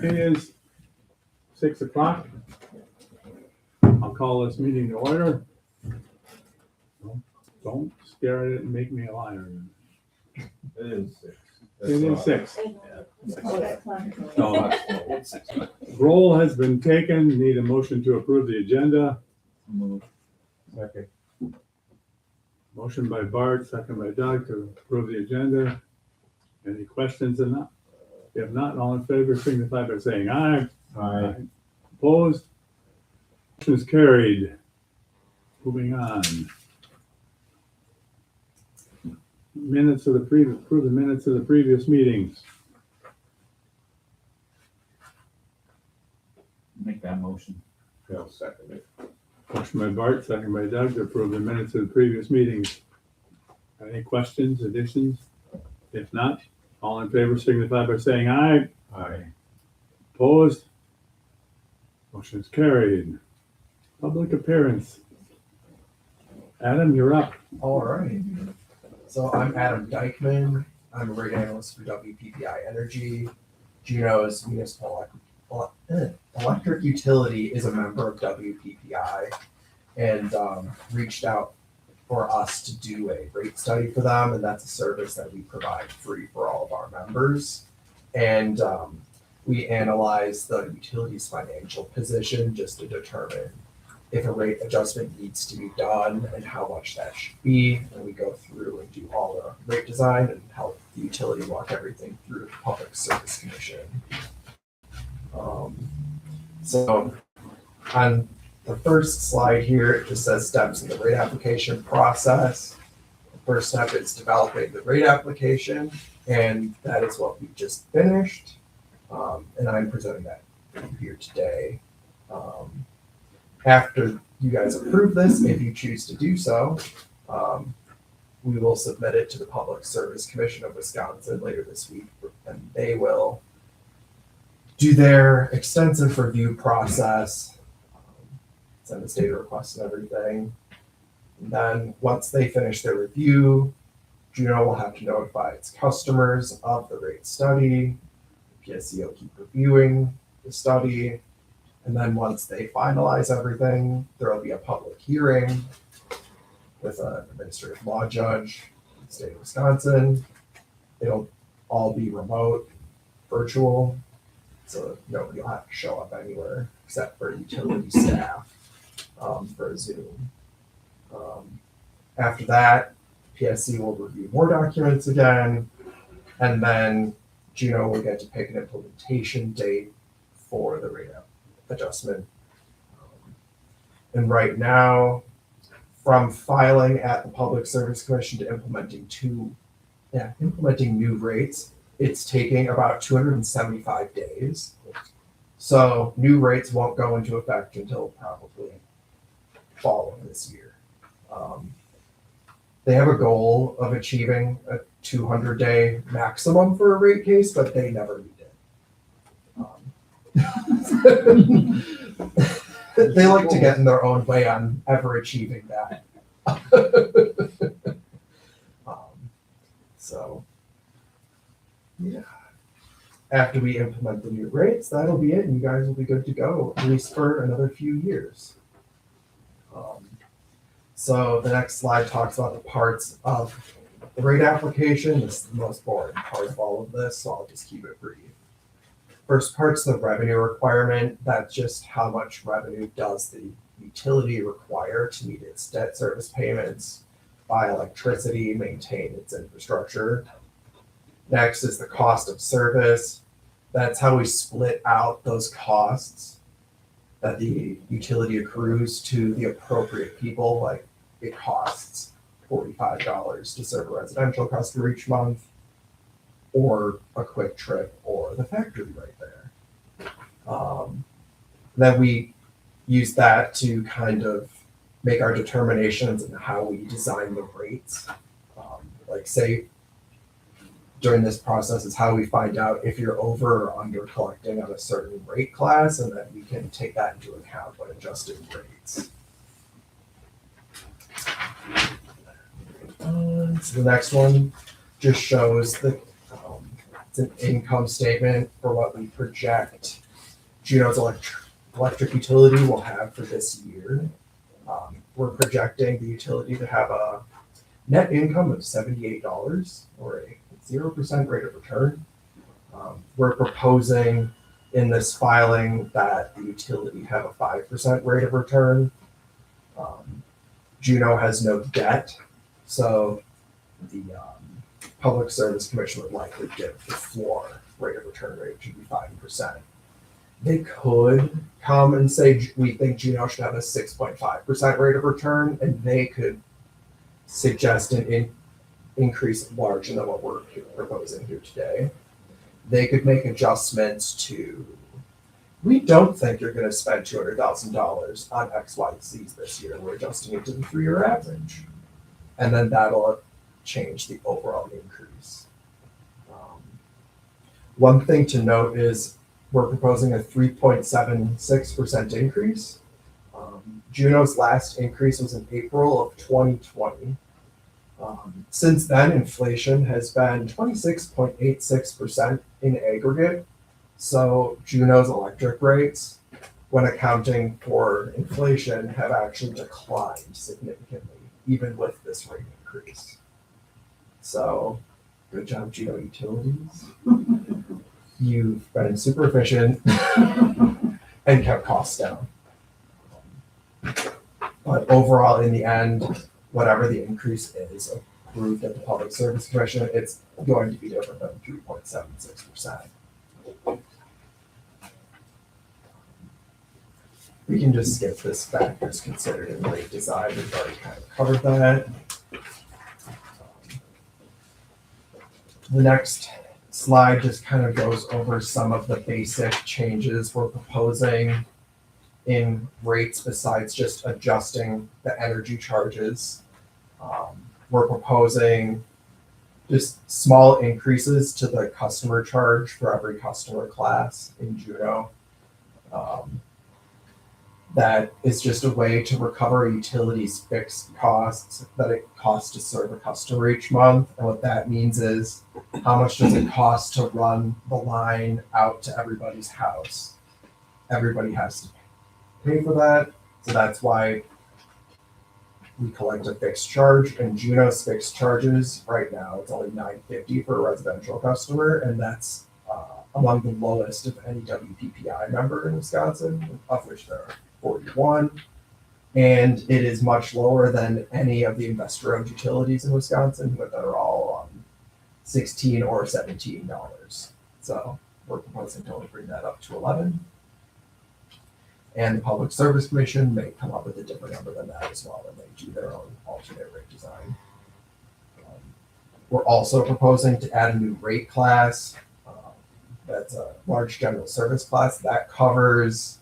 It is 6 o'clock. I'll call this meeting to order. Don't stare at it and make me a liar. It is 6. It is 6. No, it's 6. Roll has been taken. Need a motion to approve the agenda. Second. Motion by Bart, second by Doug to approve the agenda. Any questions or not? If not, all in favor signify by saying aye. Aye. Opposed? Motion is carried. Moving on. Minutes of the previous, approve the minutes of the previous meetings. Make that motion. I'll second it. Motion by Bart, second by Doug to approve the minutes of the previous meetings. Any questions, additions? If not, all in favor signify by saying aye. Aye. Opposed? Motion is carried. Public appearance. Adam, you're up. All right. So I'm Adam Dykman. I'm a rate analyst for WPPI Energy. Juneau's municipal electric utility is a member of WPPI and reached out for us to do a rate study for them. And that's a service that we provide free for all of our members. And we analyze the utility's financial position just to determine if a rate adjustment needs to be done and how much that should be. And we go through and do all the rate design and help the utility walk everything through the Public Service Commission. So on the first slide here, it just says steps in the rate application process. The first step is developing the rate application, and that is what we just finished. And I'm presenting that here today. After you guys approve this, if you choose to do so, we will submit it to the Public Service Commission of Wisconsin later this week, and they will do their extensive review process, send us data requests and everything. And then once they finish their review, Juneau will have to notify its customers of the rate study. The PSC will keep reviewing the study. And then once they finalize everything, there will be a public hearing with an administrative law judge in the state of Wisconsin. It'll all be remote, virtual, so nobody will have to show up anywhere except for utility staff for a Zoom. After that, PSC will review more documents again, and then Juneau will get to pick an implementation date for the rate adjustment. And right now, from filing at the Public Service Commission to implementing new rates, it's taking about 275 days. So new rates won't go into effect until probably fall of this year. They have a goal of achieving a 200-day maximum for a rate case, but they never meet it. They like to get in their own way on ever achieving that. So, yeah. After we implement the new rates, that'll be it, and you guys will be good to go, at least for another few years. So the next slide talks about the parts of the rate application. This is the most boring part of all of this, so I'll just keep it brief. First part's the revenue requirement. That's just how much revenue does the utility require to meet its debt service payments, buy electricity, maintain its infrastructure. Next is the cost of service. That's how we split out those costs that the utility accrues to the appropriate people. Like it costs $45 to serve a residential customer each month, or a quick trip, or the factory right there. Then we use that to kind of make our determinations and how we design the rates. Like say, during this process is how we find out if you're over or under collecting on a certain rate class, and then we can take that into account when adjusting rates. So the next one just shows the It's an income statement for what we project Juneau's electric utility will have for this year. We're projecting the utility to have a net income of $78 or a 0% rate of return. We're proposing in this filing that the utility have a 5% rate of return. Juneau has no debt, so the Public Service Commission would likely give the floor rate of return rate should be 5%. They could come and say, we think Juneau should have a 6.5% rate of return, and they could suggest an increase larger than what we're proposing here today. They could make adjustments to, we don't think you're going to spend $200,000 on XYZs this year. We're adjusting it to the 3-year average. And then that'll change the overall increase. One thing to note is we're proposing a 3.76% increase. Juneau's last increase was in April of 2020. Since then, inflation has been 26.86% in aggregate. So Juneau's electric rates, when accounting for inflation, have actually declined significantly, even with this rate increase. So good job, Juneau Utilities. You've been super efficient and kept costs down. But overall, in the end, whatever the increase is approved at the Public Service Commission, it's going to be different than 3.76%. We can just skip this factors considered in rate design. We've already kind of covered that. The next slide just kind of goes over some of the basic changes we're proposing in rates besides just adjusting the energy charges. We're proposing just small increases to the customer charge for every customer class in Juneau. That is just a way to recover a utility's fixed costs that it costs to serve a customer each month. And what that means is how much does it cost to run the line out to everybody's house? Everybody has to pay for that. So that's why we collect a fixed charge, and Juneau's fixed charges right now, it's only $9.50 for a residential customer, and that's among the lowest of any WPPI member in Wisconsin, of which there are 41, and it is much lower than any of the investor-owned utilities in Wisconsin, but they're all $16 or $17. So we're proposing to only bring that up to 11. And the Public Service Commission may come up with a different number than that as well, and they do their own alternate rate design. We're also proposing to add a new rate class. That's a large general service class that covers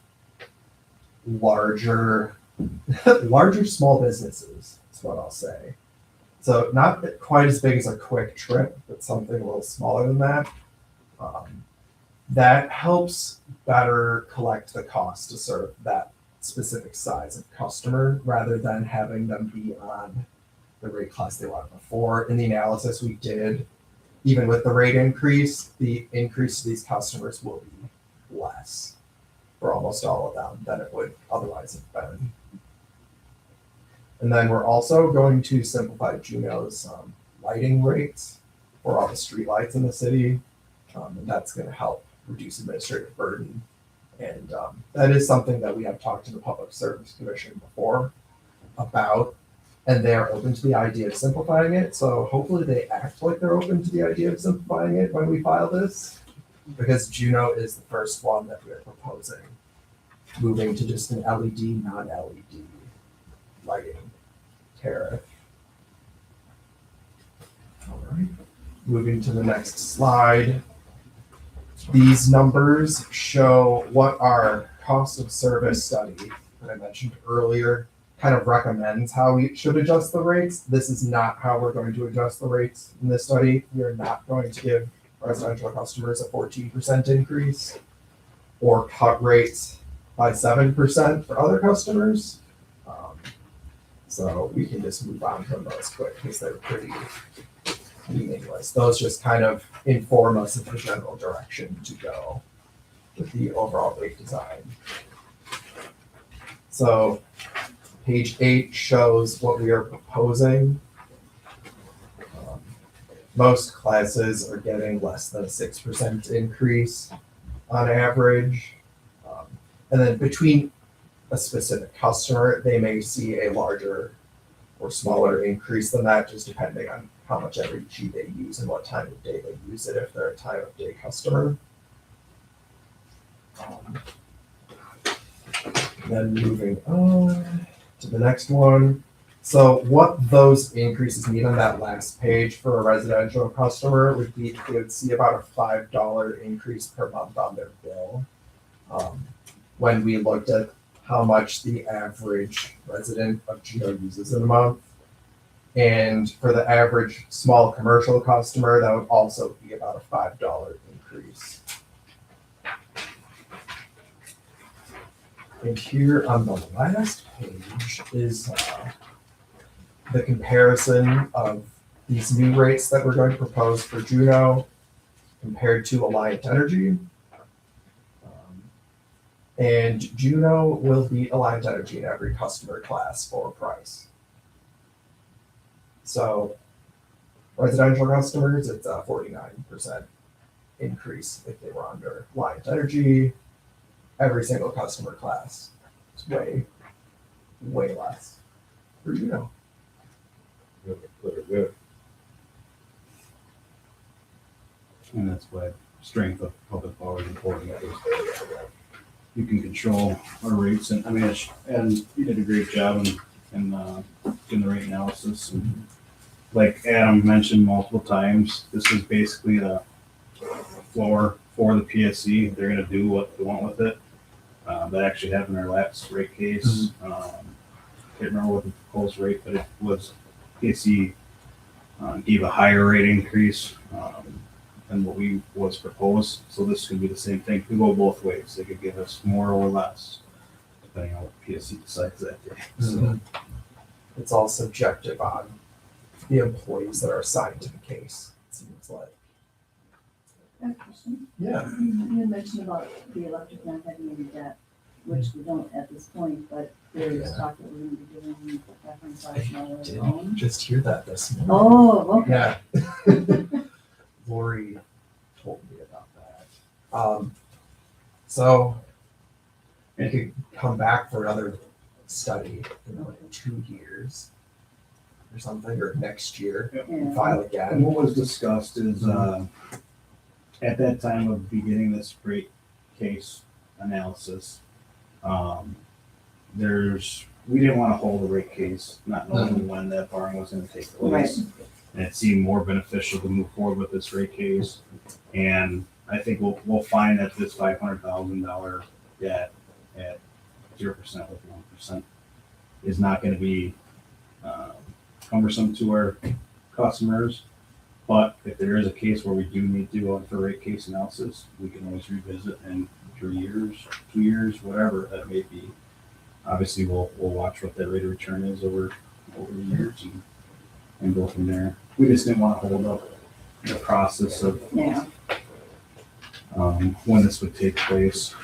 larger small businesses, is what I'll say. So not quite as big as a Quick Trip, but something a little smaller than that. That helps better collect the cost to serve that specific size of customer rather than having them be on the rate class they wanted before. In the analysis we did, even with the rate increase, the increase to these customers will be less for almost all of them than it would otherwise have been. And then we're also going to simplify Juneau's lighting rates for all the street lights in the city, and that's going to help reduce administrative burden. And that is something that we have talked to the Public Service Commission before about, and they're open to the idea of simplifying it. So hopefully they act like they're open to the idea of simplifying it when we file this, because Juneau is the first one that we're proposing moving to just an LED, non-LED lighting tariff. All right, moving to the next slide. These numbers show what our cost of service study that I mentioned earlier kind of recommends how we should adjust the rates. This is not how we're going to adjust the rates in this study. We are not going to give residential customers a 14% increase or cut rates by 7% for other customers. So we can just move on from those quick because they're pretty meaningless. Those just kind of inform us of the general direction to go with the overall rate design. So page 8 shows what we are proposing. Most classes are getting less than a 6% increase on average. And then between a specific customer, they may see a larger or smaller increase than that, just depending on how much energy they use and what time of day they use it, if they're a time of day customer. Then moving on to the next one. So what those increases mean on that last page for a residential customer would be they would see about a $5 increase per month on their bill. When we looked at how much the average resident of Juneau uses in a month. And for the average small commercial customer, that would also be about a $5 increase. And here on the last page is the comparison of these new rates that we're going to propose for Juneau compared to Alliant Energy. And Juneau will beat Alliant Energy in every customer class for price. So residential customers, it's a 49% increase if they were under Alliant Energy. Every single customer class, it's way, way less for Juneau. Good. And that's why strength of public power is important. You can control our rates, and I mean, and you did a great job in doing the rate analysis. And like Adam mentioned multiple times, this is basically the floor for the PSC. They're going to do what they want with it. That actually happened in our last rate case. Can't remember what the proposed rate, but it was PSC gave a higher rate increase than what we was proposed. So this could be the same thing. It could go both ways. They could give us more or less, depending on what PSC decides that day. So It's all subjective on the employees that are assigned to the case, it seems like. I have a question. Yeah. You mentioned about the electric not having any debt, which we don't at this point, but there is talk that we're gonna be doing $500,000 loan. Just hear that this morning. Oh, okay. Yeah. Lori told me about that. So we could come back for another study in like 2 years or something, or next year, and Yeah. file And again. what was discussed is, at that time of beginning this rate case analysis, we didn't want to hold a rate case, not knowing when that borrowing was going to take place. Right. And it seemed more beneficial to move forward with this rate case. And I think we'll find that this $500,000 debt at 0% with 1% is not going to be cumbersome to our customers. But if there is a case where we do need to go in for rate case analysis, we can always revisit in 3 years, 2 years, whatever that may be. Obviously, we'll watch what that rate of return is over the years and go from there. We just didn't want to hold up the process of Yeah, when this would take place.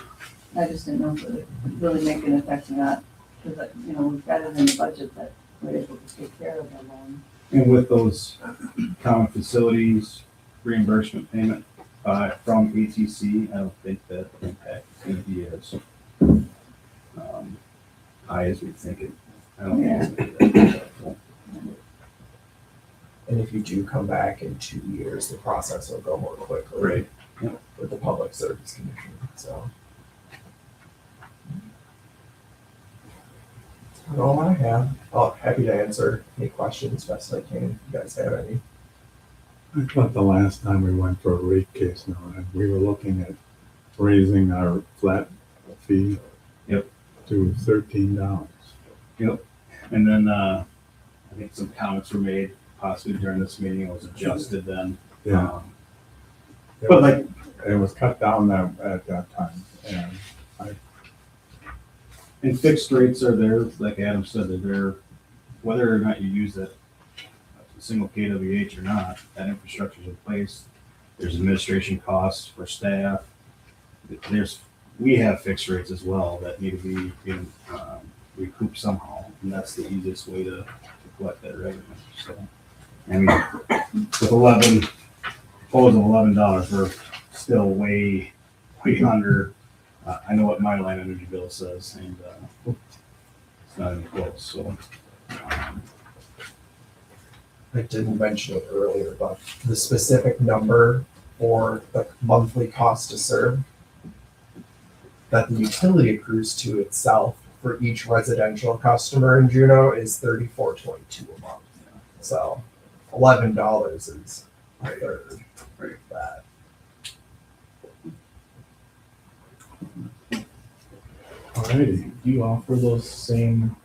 I just didn't know if it would really make an effect or not, because, we've got it in the budget that we're able to take care of the loan. And with those common facilities reimbursement payment from ATC, I don't think that impact is going to be as high as we think it. I don't think it's going to be that impactful. And if you do come back in 2 years, the process will go more quickly. Right. Yep. With the Public Service Commission, so. That's all I have. Oh, happy to answer any questions best I can, if you guys have any. I thought the last time we went for a rate case now, and we were looking at raising our flat fee Yep. to $13. Yep. And then I think some comments were made possibly during this meeting. It was adjusted then. Yeah. But like, It was cut down at that time, and and fixed rates are there, like Adam said, they're there, whether or not you use it a single KWH or not, that infrastructure's in place. There's administration costs for staff. We have fixed rates as well that need to be recouped somehow, and that's the easiest way to collect that revenue. So, I mean, with proposal of $11, we're still way under. I know what my line energy bill says, and it's not even close. So, I didn't mention it earlier, but the specific number for the monthly cost to serve that the utility accrues to itself for each residential customer in Juneau is $34.22 a month. So $11 is a third of that. Alrighty, Do you offer those same,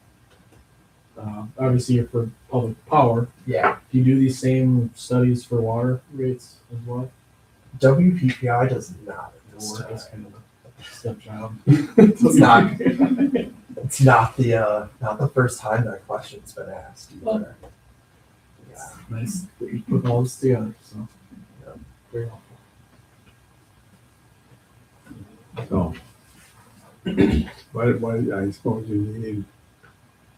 obviously you're for public power, Yeah, do you do these same studies for water rates as well? WPPI does not at this Or it's time. kind of a stepchild? It's not. It's not the first time that question's been asked either. Yeah. Nice that you put all this together, so. Yeah. Very helpful. so. What, I suppose you need,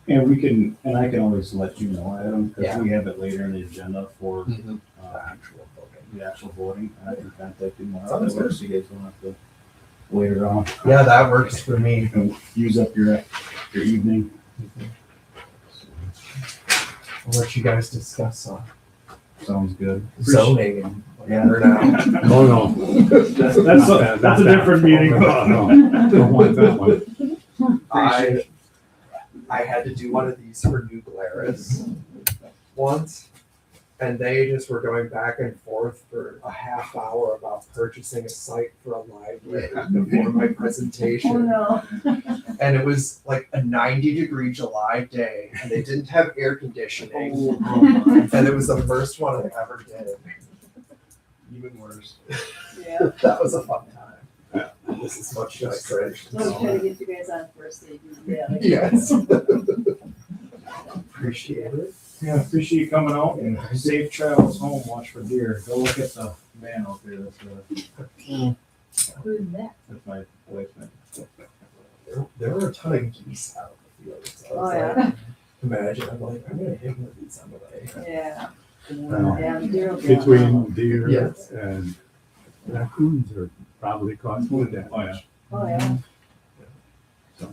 and I can always let you know, Adam, because Yeah. we have it later in the agenda for The uh, actual voting. the actual voting. And I can contact you more. Sounds good. So you guys don't have to wait around Yeah, that works for me. and use up your evening. I'll let you guys discuss Sounds good. zoning and whatever now. no, That's a different meeting. No, don't want that one. I had to do one of these for New Glarus once, and they just were going back and forth for a half hour about purchasing a site for a library before my Oh, presentation. no. And it was like a 90-degree July day, and they didn't have air conditioning. And it was the first one I ever did. Even worse. Yeah. That was a fun time. This is much nicer. So we're trying to get you guys on first date. Yeah. like- Yes. Appreciate it. Yeah, appreciate you coming out and safe travels home. Watch for deer. Go look at the man out there. Who's that? That's my wife's man. There were a ton of geese out in the field. So I Oh, was yeah. like, imagine, I'm like, I'm gonna hit one of these someday. Yeah. Well, Yeah, deer will be on Between deer Yes. and raccoons are probably causing more damage. Oh, yeah. Oh, yeah.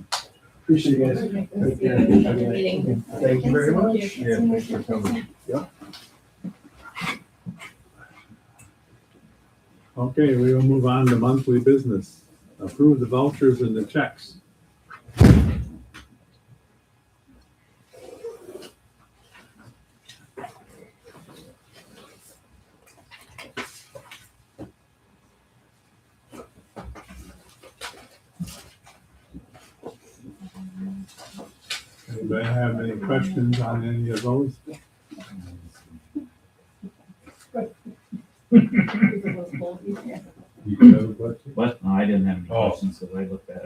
Appreciate you guys. Thank you. Have a good meeting. Thank you very much. Yeah, thanks for coming. Okay, we will move on to monthly business. Approve the vouchers and the checks. Anybody have any questions on any of those? You have a question? But, no, I didn't have any Oh. questions, because I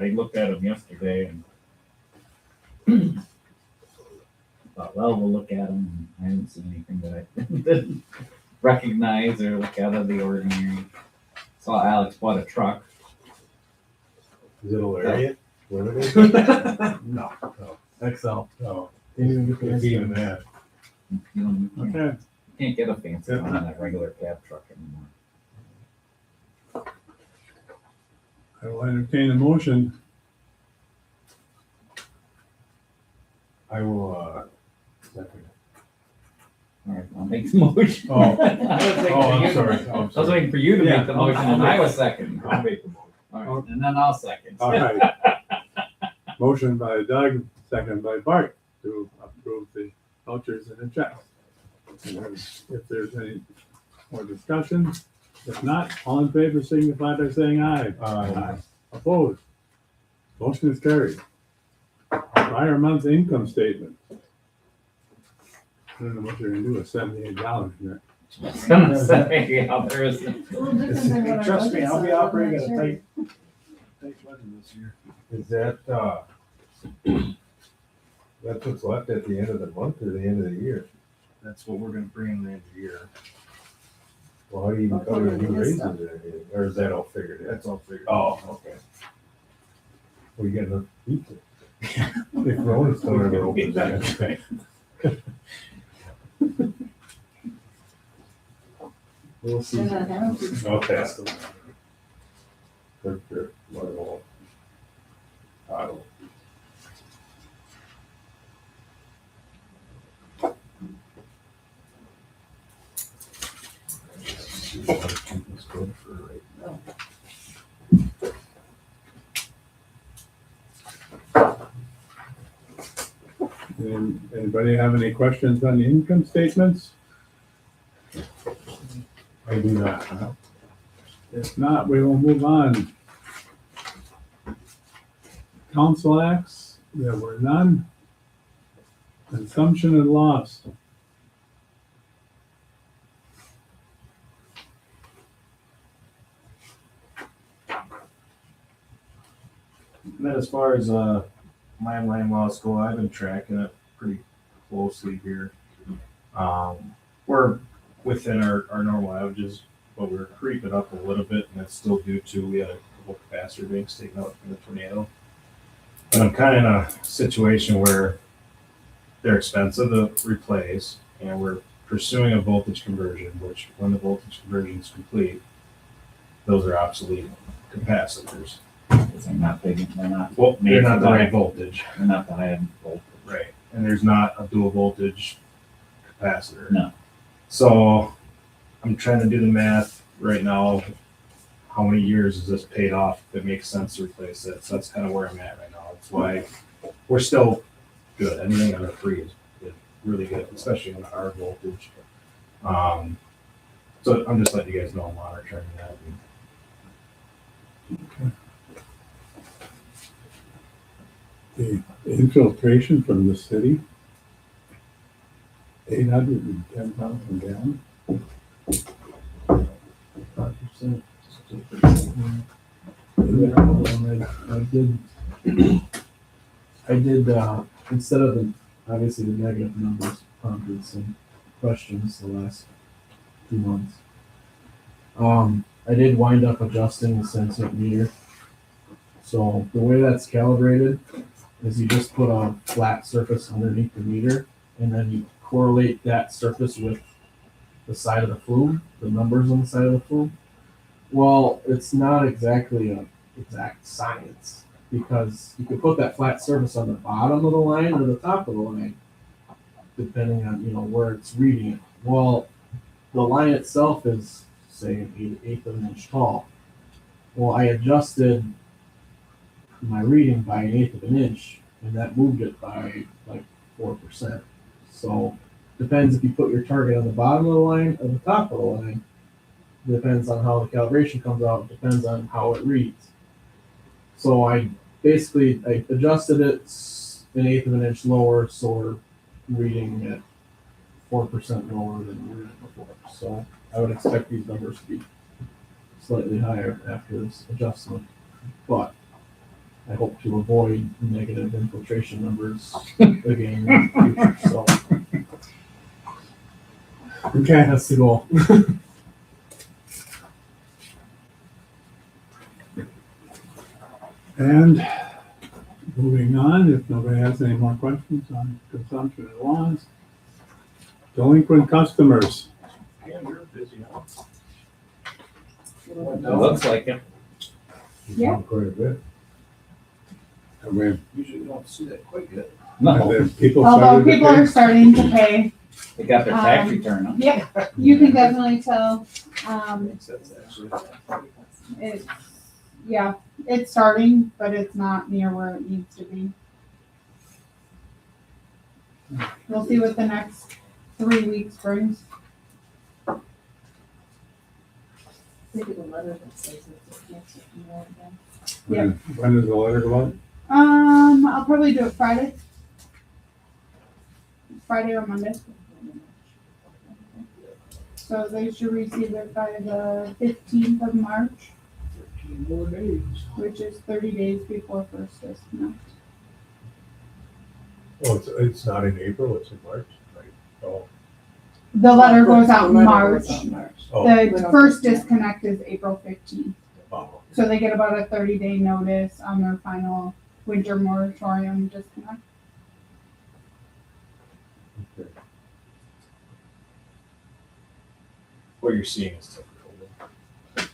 looked at them yesterday and thought, well, we'll look at them, I didn't see anything that I didn't recognize or look out of the ordinary. Saw Alex bought a truck. Is it a Lariat? What are they? No. Excel. Oh, Didn't even get the it's even that. You Okay, can't get a fancy Yeah. one on that regular cab truck anymore. I will entertain a motion. I will, second. All right, I'll make the motion. Oh. I was waiting for I'm you- sorry. I was waiting for you to Yeah, make the I'll- motion, I'll and make I it. was second. I'll make the motion. All right, and then I'll second. All right. Motion by Doug, second by Bart to approve the vouchers and the checks. And if there's any more discussion, if not, all in favor signify by saying aye. Aye. Opposed? Motion is carried. Prior month's income statement. I don't know what you're gonna do with $78 here. I was gonna say, yeah, there is. Trust me, I'll be operating at a tight budget this year. Is that, that's what's left at the end of the month or the end of the year? That's what we're gonna bring in the end of the year. Well, how do you even Well, cover any cover raises this or anything? Or is that all figured in? That's all figured. Oh, okay. We get enough pizza. If Ron's still ever opens that. We'll see. They're not having to. Okay. For sure. Well, I don't. See what other people's good for right now. Anybody have any questions on the income statements? I do not, huh? If not, we will move on. Council acts, there were none. Consumption and loss. And then as far as my line loss go, I've been tracking it pretty closely here. We're within our normal averages, but we're creeping up a little bit, and that's still due to we had a couple capacitor banks taken out from the tornado. And I'm kind of in a situation where they're expensive to replace, and we're pursuing a voltage conversion, which when the voltage conversion is complete, those are obsolete capacitors. Because they're not big, they're not, Well, they're not the Made for right that. voltage. they're not the high end voltage. Right. And there's not a dual voltage capacitor. No. So I'm trying to do the math right now. How many years is this paid off if it makes sense to replace it? So that's kind of where I'm at right now. That's why we're still good. Anything under 3 is really good, especially on our voltage. So I'm just letting you guys know I'm monitoring that. The infiltration from the city. 810,000 gallons. 5%. I did, instead of the, obviously the negative numbers prompted some questions the last 2 months. I did wind up adjusting the sensor meter. So the way that's calibrated is you just put a flat surface underneath the meter, and then you correlate that surface with the side of the flume, the numbers on the side of the flume. Well, it's not exactly an exact science, because you could put that flat surface on the bottom of the line or the top of the line, depending on, where it's reading it. Well, the line itself is, say, an eighth of an inch tall. Well, I adjusted my reading by an eighth of an inch, and that moved it by like 4%. So depends if you put your target on the bottom of the line or the top of the line. Depends on how the calibration comes out. Depends on how it reads. So I adjusted it an eighth of an inch lower, so we're reading at 4% lower than we were at before. So I would expect these numbers to be slightly higher after this adjustment, but I hope to avoid negative infiltration numbers again in the future. So Okay, that's the goal. and moving on, if nobody has any more questions on consumption and laws. Delinquent customers. Yeah, you're busy now. It looks like it. Yeah. Quite a bit. Have we- Usually you don't see that quite yet. have No, the people Although started to people pay? are starting to pay, they got their tax return, huh? yep, you can definitely tell, Makes sense, actually. it's, yeah, it's starting, but it's not near where it needs to be. We'll see what the next 3 weeks brings. Maybe the letter that says it's a cancer email again. When does the letter go out? I'll probably do it Friday. Friday or Monday, so they should receive it by the 15th of March, 13 more days. which is 30 days before first estimate. Oh, it's not in April, it's in March, right? Oh, The letter goes out in The letter March. goes out in March. Oh. We The don't first get that. disconnect is April 15th. Oh, So they get about a 30-day notice on their final winter moratorium disconnect. okay. What you're seeing is typical.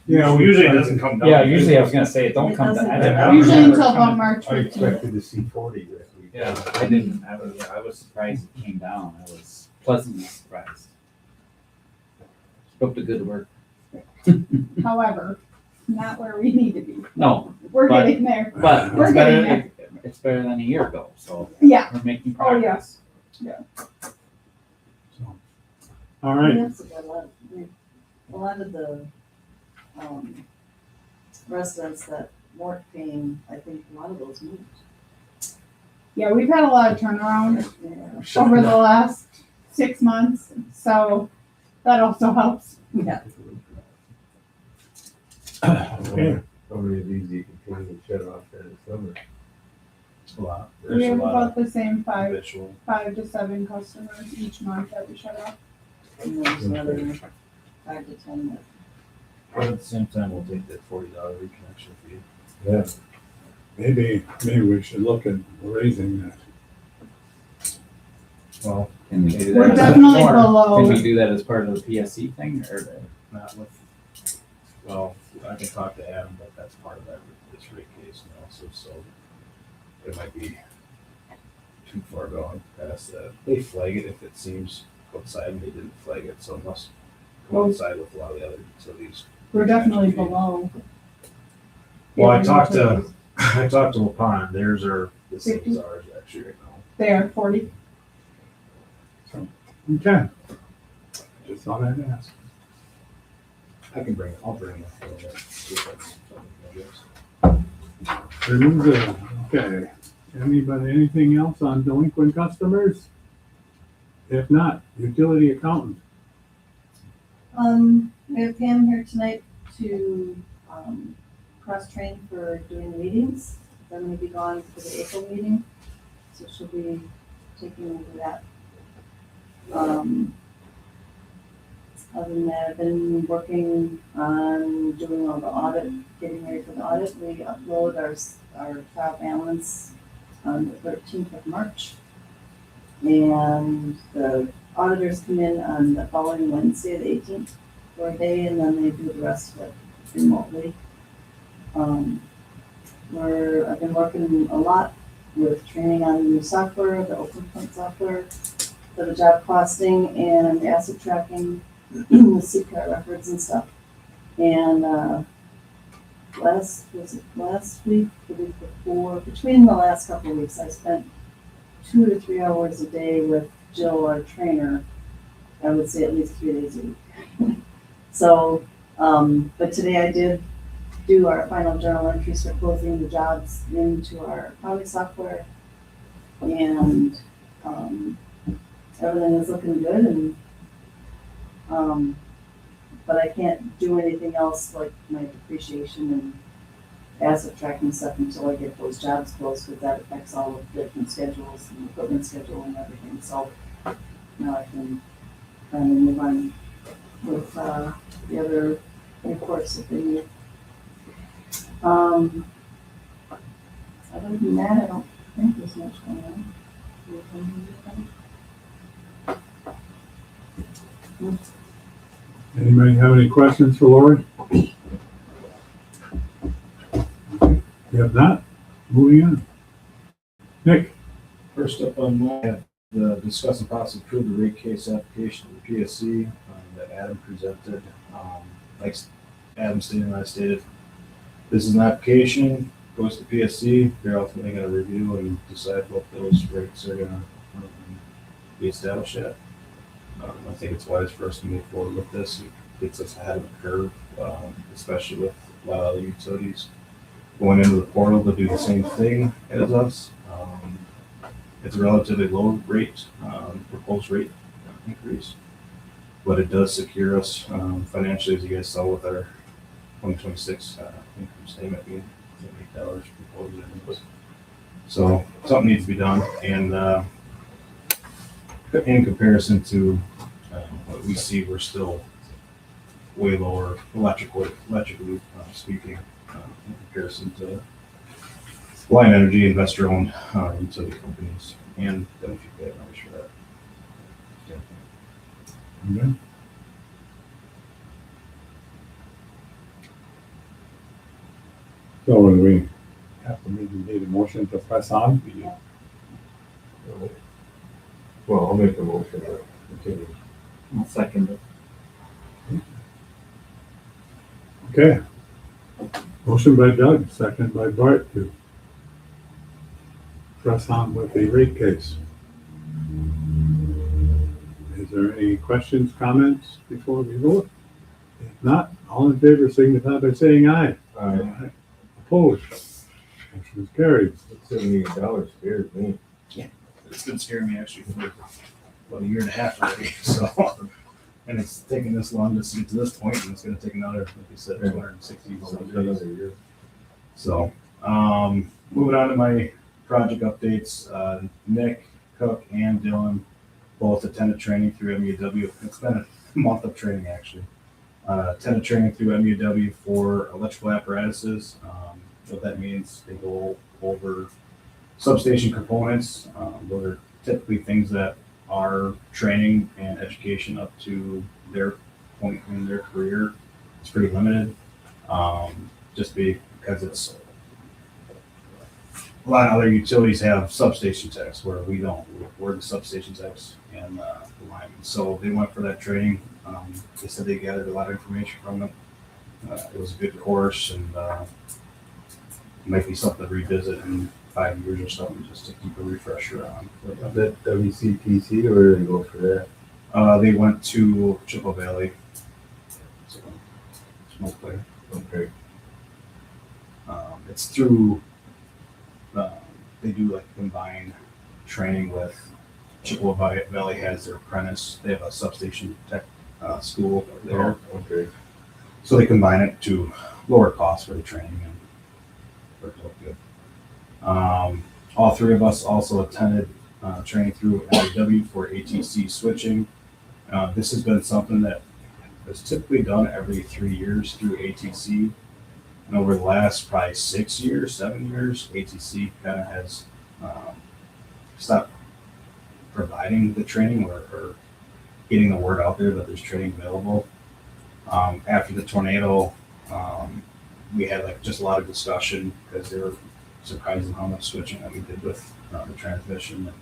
Yeah, Usually it doesn't come down. Yeah, usually I was gonna say, it don't It come to. doesn't- I didn't- I Usually remember until coming- about March I 15th. expected to see 40 this week. Yeah, I didn't, I was surprised it came down, I was pleasantly surprised. Spoke to good work. However, not where we need to be. No, We're But- getting there. but We're it's getting better, it's better than a year ago, so Yeah. we're making Oh, yeah. progress. So, all right, We also got a lot of the, residents that weren't paying, I think a lot of those moved. Yeah, we've had a lot of turnaround Yeah. over the last 6 months, so that also helps. Yeah. okay, How many of these do you continue to shut off in the summer? A lot. We There's a have lot about of the same habitual. 5 to 7 customers each month that we shut off. And there's another 5 to 10 that But at the same time, we'll take that $40 reconnection fee. Yeah. maybe we should look at raising that. Well, Can we do We're that? definitely Or below. Can we do that as part of the PSC thing, or? not with, well, I can talk to Adam, but that's part of that, this rate case and also, so it might be too far gone past that. They flag it if it seems outside, and they didn't flag it, so it must coincide with a lot of the other utilities. We're definitely below. Well, I talked to Lapon, theirs are the same 50? as ours actually right now. They are 40. Okay. Just thought I'd ask. I'll bring it. See if that's something, I guess. Remove the, okay. Anybody, anything else on delinquent customers? If not, utility accountant. We have Pam here tonight to, cross-train for doing the meetings. I'm gonna be gone for the April meeting, so she'll be taking over that. Other than that, I've been working on doing all the audit, getting ready for the audit. We upload our trial balance on the 13th of March. And the auditors come in on the following Wednesday, the 18th, for a day, and then they do the rest of it remotely. I've been working a lot with training on the new software, the open point software, for the job costing and asset tracking, the CPR records and stuff. And last week, the week before, between the last couple of weeks, I spent 2 to 3 hours a day with Jill, our trainer. I would say at least 3 days a week. So, but today I did do our final journal entries for closing the jobs into our accounting software. And everything is looking good, and but I can't do anything else like my depreciation and asset tracking stuff until I get those jobs closed, because that affects all of the different schedules and equipment schedule and everything. So now I can kind of move on with the other reports that they need. Other than that, I don't think there's much going on. Anybody have any questions for Lori? If not, moving on. Nick, First up on my, discuss and possibly approve the rate case application to the PSC that Adam presented. Like Adam stated and I stated, this is an application, goes to PSC, they're ultimately gonna review and decide what those rates are gonna be established at. I think it's wise for us to move forward with this. It gets us ahead of the curve, especially with a lot of other utilities going into the portal to do the same thing as us. It's a relatively low rate, proposed rate increase, but it does secure us financially, as you guys saw with our 2026 income statement being $8 proposed. So something needs to be done, and in comparison to what that we see, we're still way lower electrically speaking, in comparison to Line Energy, investor-owned utility companies, and then if you pay numbers for that. Okay. So do we have to need a motion to press on? Well, I'll make the motion to continue. I'll second it. Okay. Motion by Doug, second by Bart to press on with the rate case. Is there any questions, comments before we vote? If not, all in favor signify by saying aye. Aye. Opposed? Motion is carried. $78 scares me. It's been scaring me actually for about a year and a half already, so. And it's taken this long just to get to this point, and it's gonna take another, like you said, 260 some days. Another year. So, moving on to my project updates, Nick, Cook, and Dylan both attended training through MUW. It's been a month of training, actually. Attended training through MUW for electrical apparatuses. What that means, they go over substation components. Those are typically things that are training and education up to their point in their career. It's pretty limited, just because it's a lot of other utilities have substation techs where we don't. We're the substation techs and the linemen. So they went for that training. They said they gathered a lot of information from it. It was a good course, and might be something to revisit in 5 years or something, just to keep a refresher on. Is that WCTC or where do they go for that? They went to Chippewa Valley. So, smoke player. Okay. It's through, they do like combined training with Chippewa Valley has their apprentice. They have a substation tech school there. Okay. So they combine it to lower costs for the training and worked out good. All three of us also attended training through MAW for ATC switching. This has been something that is typically done every 3 years through ATC. And over the last probably 6 years, 7 years, ATC kind of has stopped providing the training or getting the word out there that there's training available. After the tornado, we had like just a lot of discussion because they were surprising how much switching that we did with the transmission, and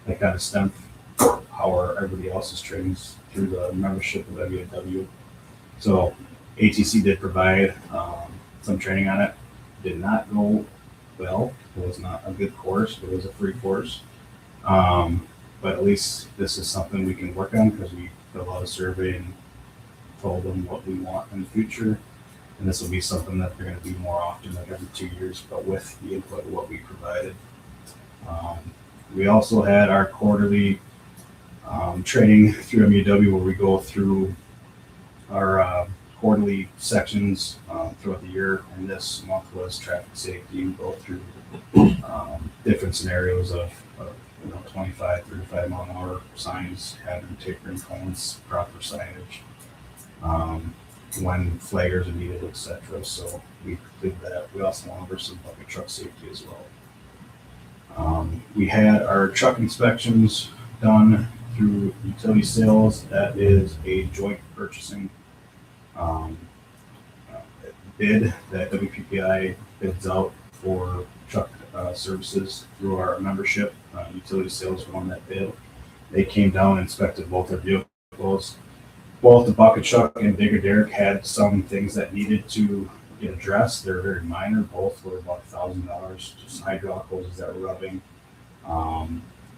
that kind of stemmed how everybody else's trainings through the membership of WAW. So ATC did provide some training on it. Did not go well. It was not a good course. It was a free course. But at least this is something we can work on because we filled out a survey and told them what we want in the future. And this will be something that they're going to do more often, like every 2 years, but with the input of what we provided. We also had our quarterly training through MUW where we go through our quarterly sections throughout the year. And this month was traffic safety. We go through different scenarios of 25, 35 mile an hour signs, having tapering cones, proper signage. When flaggers are needed, etc. So we did that. We also went over some bucket truck safety as well. We had our truck inspections done through utility sales. That is a joint purchasing bid that WPPI bids out for truck services through our membership. Utility sales won that bid. They came down and inspected both our vehicles. Both the bucket truck and Digger Derrick had some things that needed to get addressed. They're very minor. Both were about $1,000. Just hydraulic hoses that were rubbing,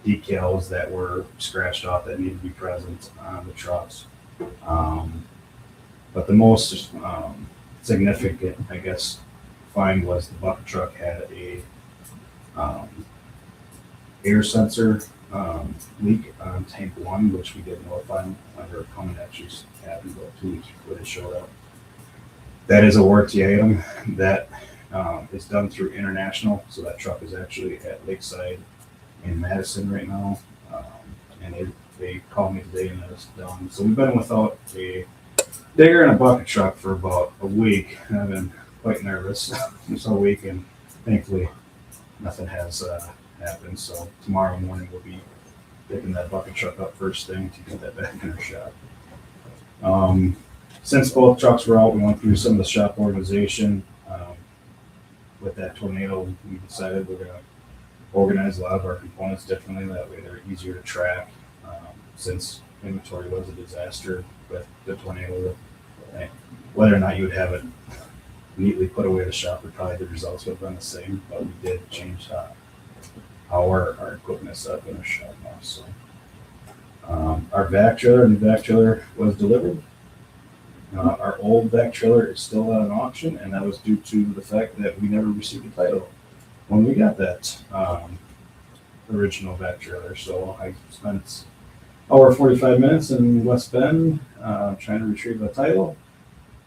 decals that were scratched off that needed to be present on the trucks. But the most significant, I guess, find was the bucket truck had a air sensor leak on tank 1, which we did notify them under coming actually happened about 2 weeks before they showed up. That is a warranty item that is done through International. So that truck is actually at Lakeside in Madison right now. And it they called me today and that it's done. So we've been without a digger and a bucket truck for about a week. And I've been quite nervous this whole week, and thankfully nothing has happened. So tomorrow morning we'll be picking that bucket truck up first thing to get that back in our shop. Since both trucks were out, we went through some of the shop organization. With that tornado, we decided we're going to organize a lot of our components differently. That way they're easier to track. Since inventory was a disaster with the tornado, whether or not you would have it neatly put away the shop, probably the results would have been the same. But we did change how our equipment is set up in our shop now. So our vac trailer, new vac trailer was delivered. Our old vac trailer is still at an auction, and that was due to the fact that we never received a title when we got that original vac trailer. So I spent hour 45 minutes in West Bend trying to retrieve the title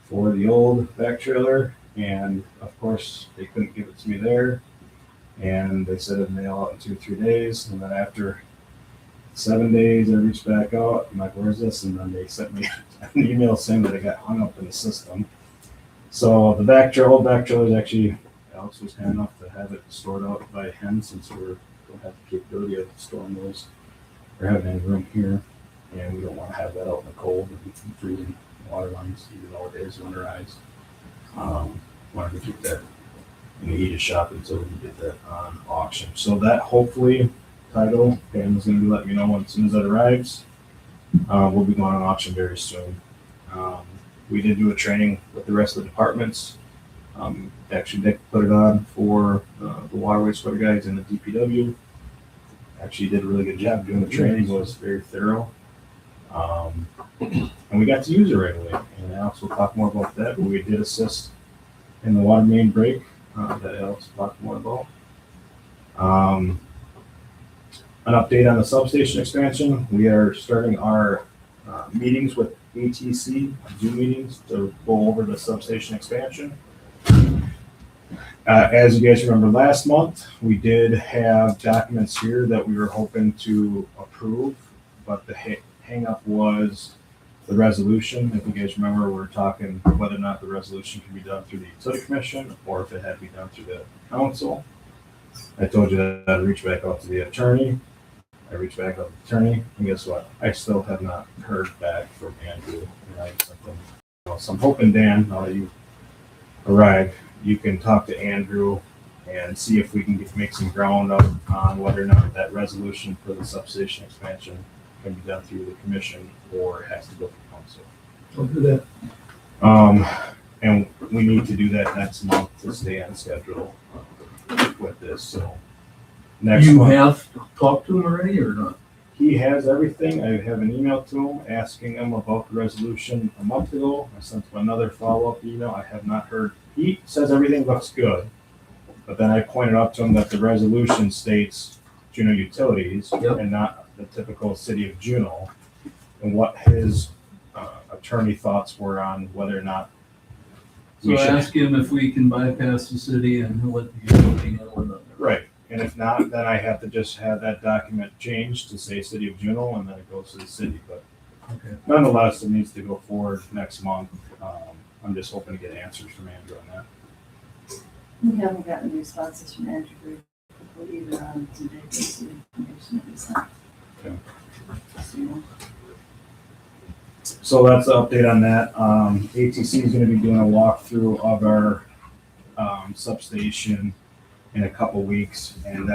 for the old vac trailer, and of course they couldn't give it to me there, and they said it'd mail out in 2 or 3 days, and then after 7 days I reached back out. I'm like, where's this? And then they sent me an email saying that it got hung up in the system. So the old vac trailer is actually, Alex was kind enough to have it stored out by him, since we don't have the capability of storing those or having any room here, and we don't want to have that out in the cold and freezing water lines, even though it is winterized. Wanted to keep that in the heated shop until we can get that on auction. So that hopefully title, Pam is going to be letting me know as soon as that arrives. We'll be going on auction very soon. We did do a training with the rest of the departments. Actually, Nick put it on for the water wastewater guys in the DPW. Actually did a really good job doing the training. It was very thorough. And we got to use it right away. And Alex will talk more about that, but we did assist in the water main break that Alex will talk more about. An update on the substation expansion. We are starting our meetings with ATC, Zoom meetings, to go over the substation expansion. As you guys remember last month, we did have documents here that we were hoping to approve, but the hang up was the resolution. If you guys remember, we were talking whether or not the resolution can be done through the utility commission or if it had to be done through the council. I told you that I'd reach back out to the attorney. I reached back out to the attorney, and guess what? I still have not heard back from Andrew. So I'm hoping, Dan, now that you arrived, you can talk to Andrew and see if we can make some ground up on whether or not that resolution for the substation expansion can be done through the commission or it has to go through council. I'll do that. And we need to do that next month to stay on schedule with this. So next You month, have talked to him already or not? he has everything. I have an email to him asking him about the resolution a month ago. I sent him another follow-up email. I have not heard. He says everything looks good, but then I pointed out to him that the resolution states Juneau Utilities and not the typical city of Juneau, and what his attorney thoughts were on whether or not So ask him if we can bypass the city and he'll let the utility handle it. Right, and if not, then I have to just have that document changed to say city of Juneau, and then it goes to the city, but Okay. nonetheless, it needs to go forward next month. I'm just hoping to get answers from Andrew on that. We haven't gotten responses from Andrew very quickly either on some vacancy information that we sent. Okay. So, you know. So that's the update on that. ATC is gonna be doing a walkthrough of our substation in a couple weeks, and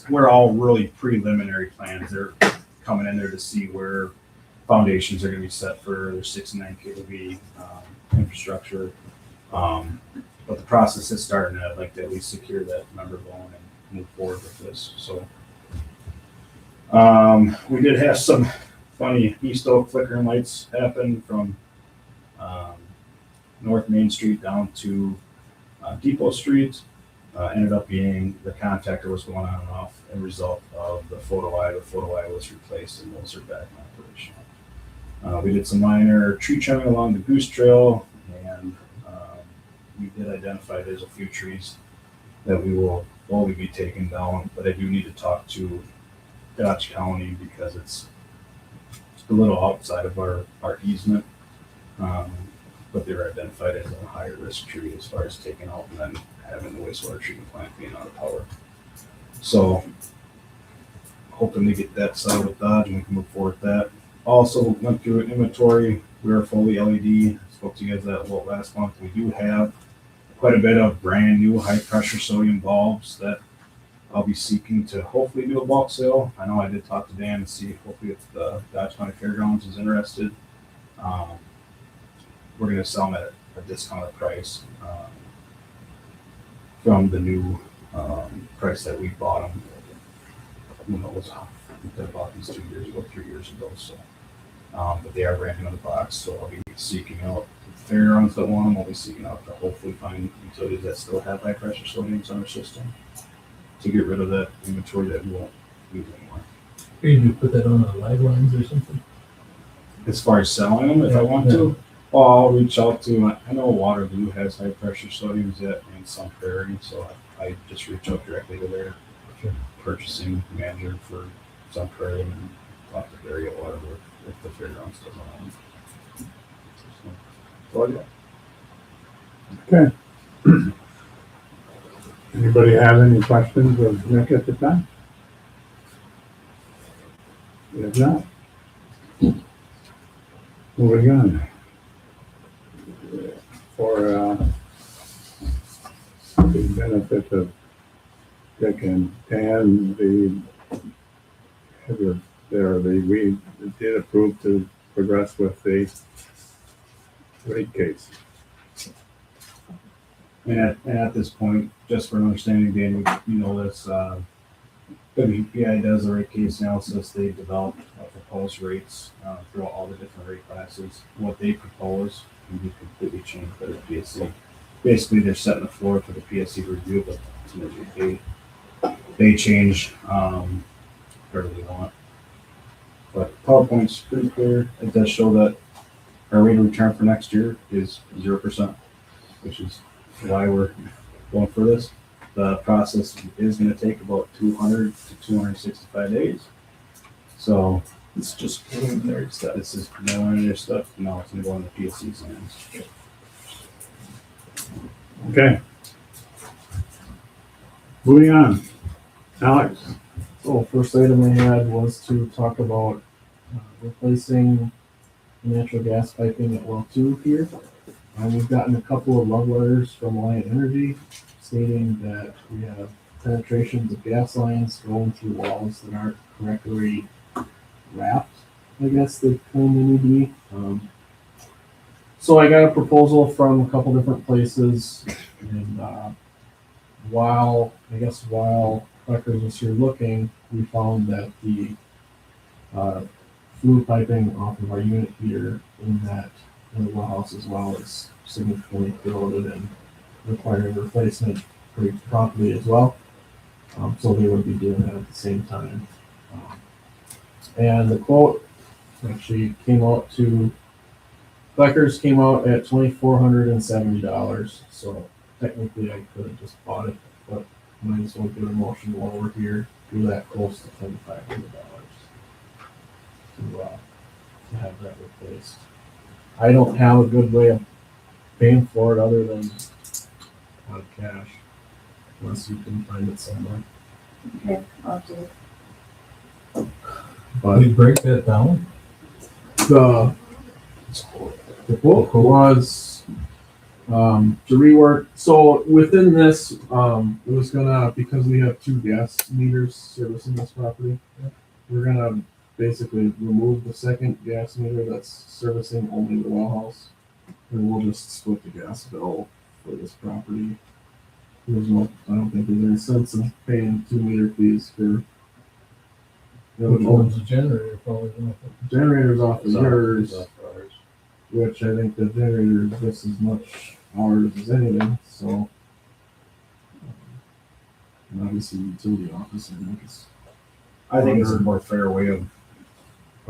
we're all really preliminary plans. They're coming in there to see where foundations are gonna be set for their 6 and 9 kV infrastructure. But the process is starting. I'd like to at least secure that member loan and move forward with this. So we did have some funny East Oak flickering lights happen from North Main Street down to Depot Street. Ended up being the contactor was going on and off as a result of the photo eye. The photo eye was replaced and those are back in operation. We did some minor tree trimming along the Goose Trail, and we did identify there's a few trees that we will only be taking down, but I do need to talk to Dodge County because it's a little outside of our easement. But they were identified as a higher risk tree as far as taking out and then having the wastewater treatment plant being out of power. So hoping to get that settled with Dodge and we can move forward with that. Also went through an inventory. We are fully LED. Spoke to you guys that a little last month. We do have quite a bit of brand new high pressure sodium bulbs that I'll be seeking to hopefully do a bulk sale. I know I did talk to Dan and see hopefully if the Dodge County Fairgrounds is interested. We're going to sell them at a discounted price from the new price that we bought them. Who knows? I bought these 2 years ago, 3 years ago. So, but they are brand new in the box. So I'll be seeking out the fairgrounds that want them. I'll be seeking out to hopefully find utilities that still have high pressure sodiums on their system to get rid of that inventory that we won't use anymore. Are you gonna put that on the live lines or something? As far as selling them, if I want to, well, I'll reach out to, I know Waterloo has high pressure sodiums yet and Sun Prairie, so I just reach out directly to their purchasing manager for Sun Prairie and talk to Barry at Waterloo if the fairgrounds doesn't want them. So, yeah. Okay. Anybody have any questions of Nick at the time? If not, moving on. For the benefit of Dick and Dan, we did approve to progress with the rate case. And at this point, just for understanding, Dan, you know this, WPI does a rate case analysis. They develop proposed rates throughout all the different rate classes. What they propose can be completely changed by the PSC. Basically, they're setting the floor for the PSC review, but they change whatever they want. But PowerPoint's pretty clear. It does show that our rate of return for next year is 0%, which is why we're going for this. The process is going to take about 200 to 265 days. So It's just preliminary stuff. this is preliminary stuff. Now it's going to go on the PSC's hands. Okay. Moving on. Alex, So first item I had was to talk about replacing natural gas piping at well 2 here. We've gotten a couple of love letters from Alliant Energy stating that we have penetrations of gas lines going through walls that aren't correctly wrapped, I guess they claim they need to be. So I got a proposal from a couple different places, and while Beckers was here looking, we found that the fluid piping off of our unit heater in the well house as well is significantly corroded and requiring replacement pretty promptly as well. So they would be doing that at the same time. And the quote actually came out to, Beckers came out at $2,470. So technically I could have just bought it, but might as well get a motion while we're here, do that close to $2,500 to have that replaced. I don't have a good way of paying for it other than out of cash, unless you can find it somewhere. Okay, I'll do it. But We break that down? the quote was to rework. So within this, it was gonna, because we have 2 gas meters servicing this property, we're gonna basically remove the second gas meter that's servicing only the well house, and we'll just split the gas bill for this property. I don't think there's any sense in paying 2 meter fees for. Which one's the generator probably? Generators off of It's yours, off ours. which I think the generator is just as much ours as anything, so. And obviously utility office, I think is. I think it's a more fair way of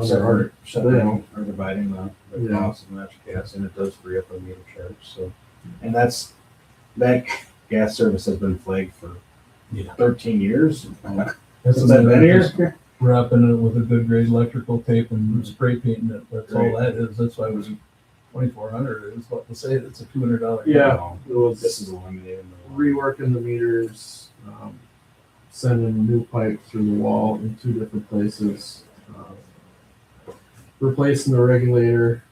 Separating. or dividing the Yeah. cost of natural gas, and it does free up a meter charge. So, and that gas service has been flagged for 13 years. That's Since I've been here. wrapping it with a good grade electrical tape and spray painting it. That's all that is. That's why it was 2,400. It was what to say. It's a $200. Yeah, it was This is eliminating the. reworking the meters, sending new pipe through the wall in 2 different places, replacing the regulator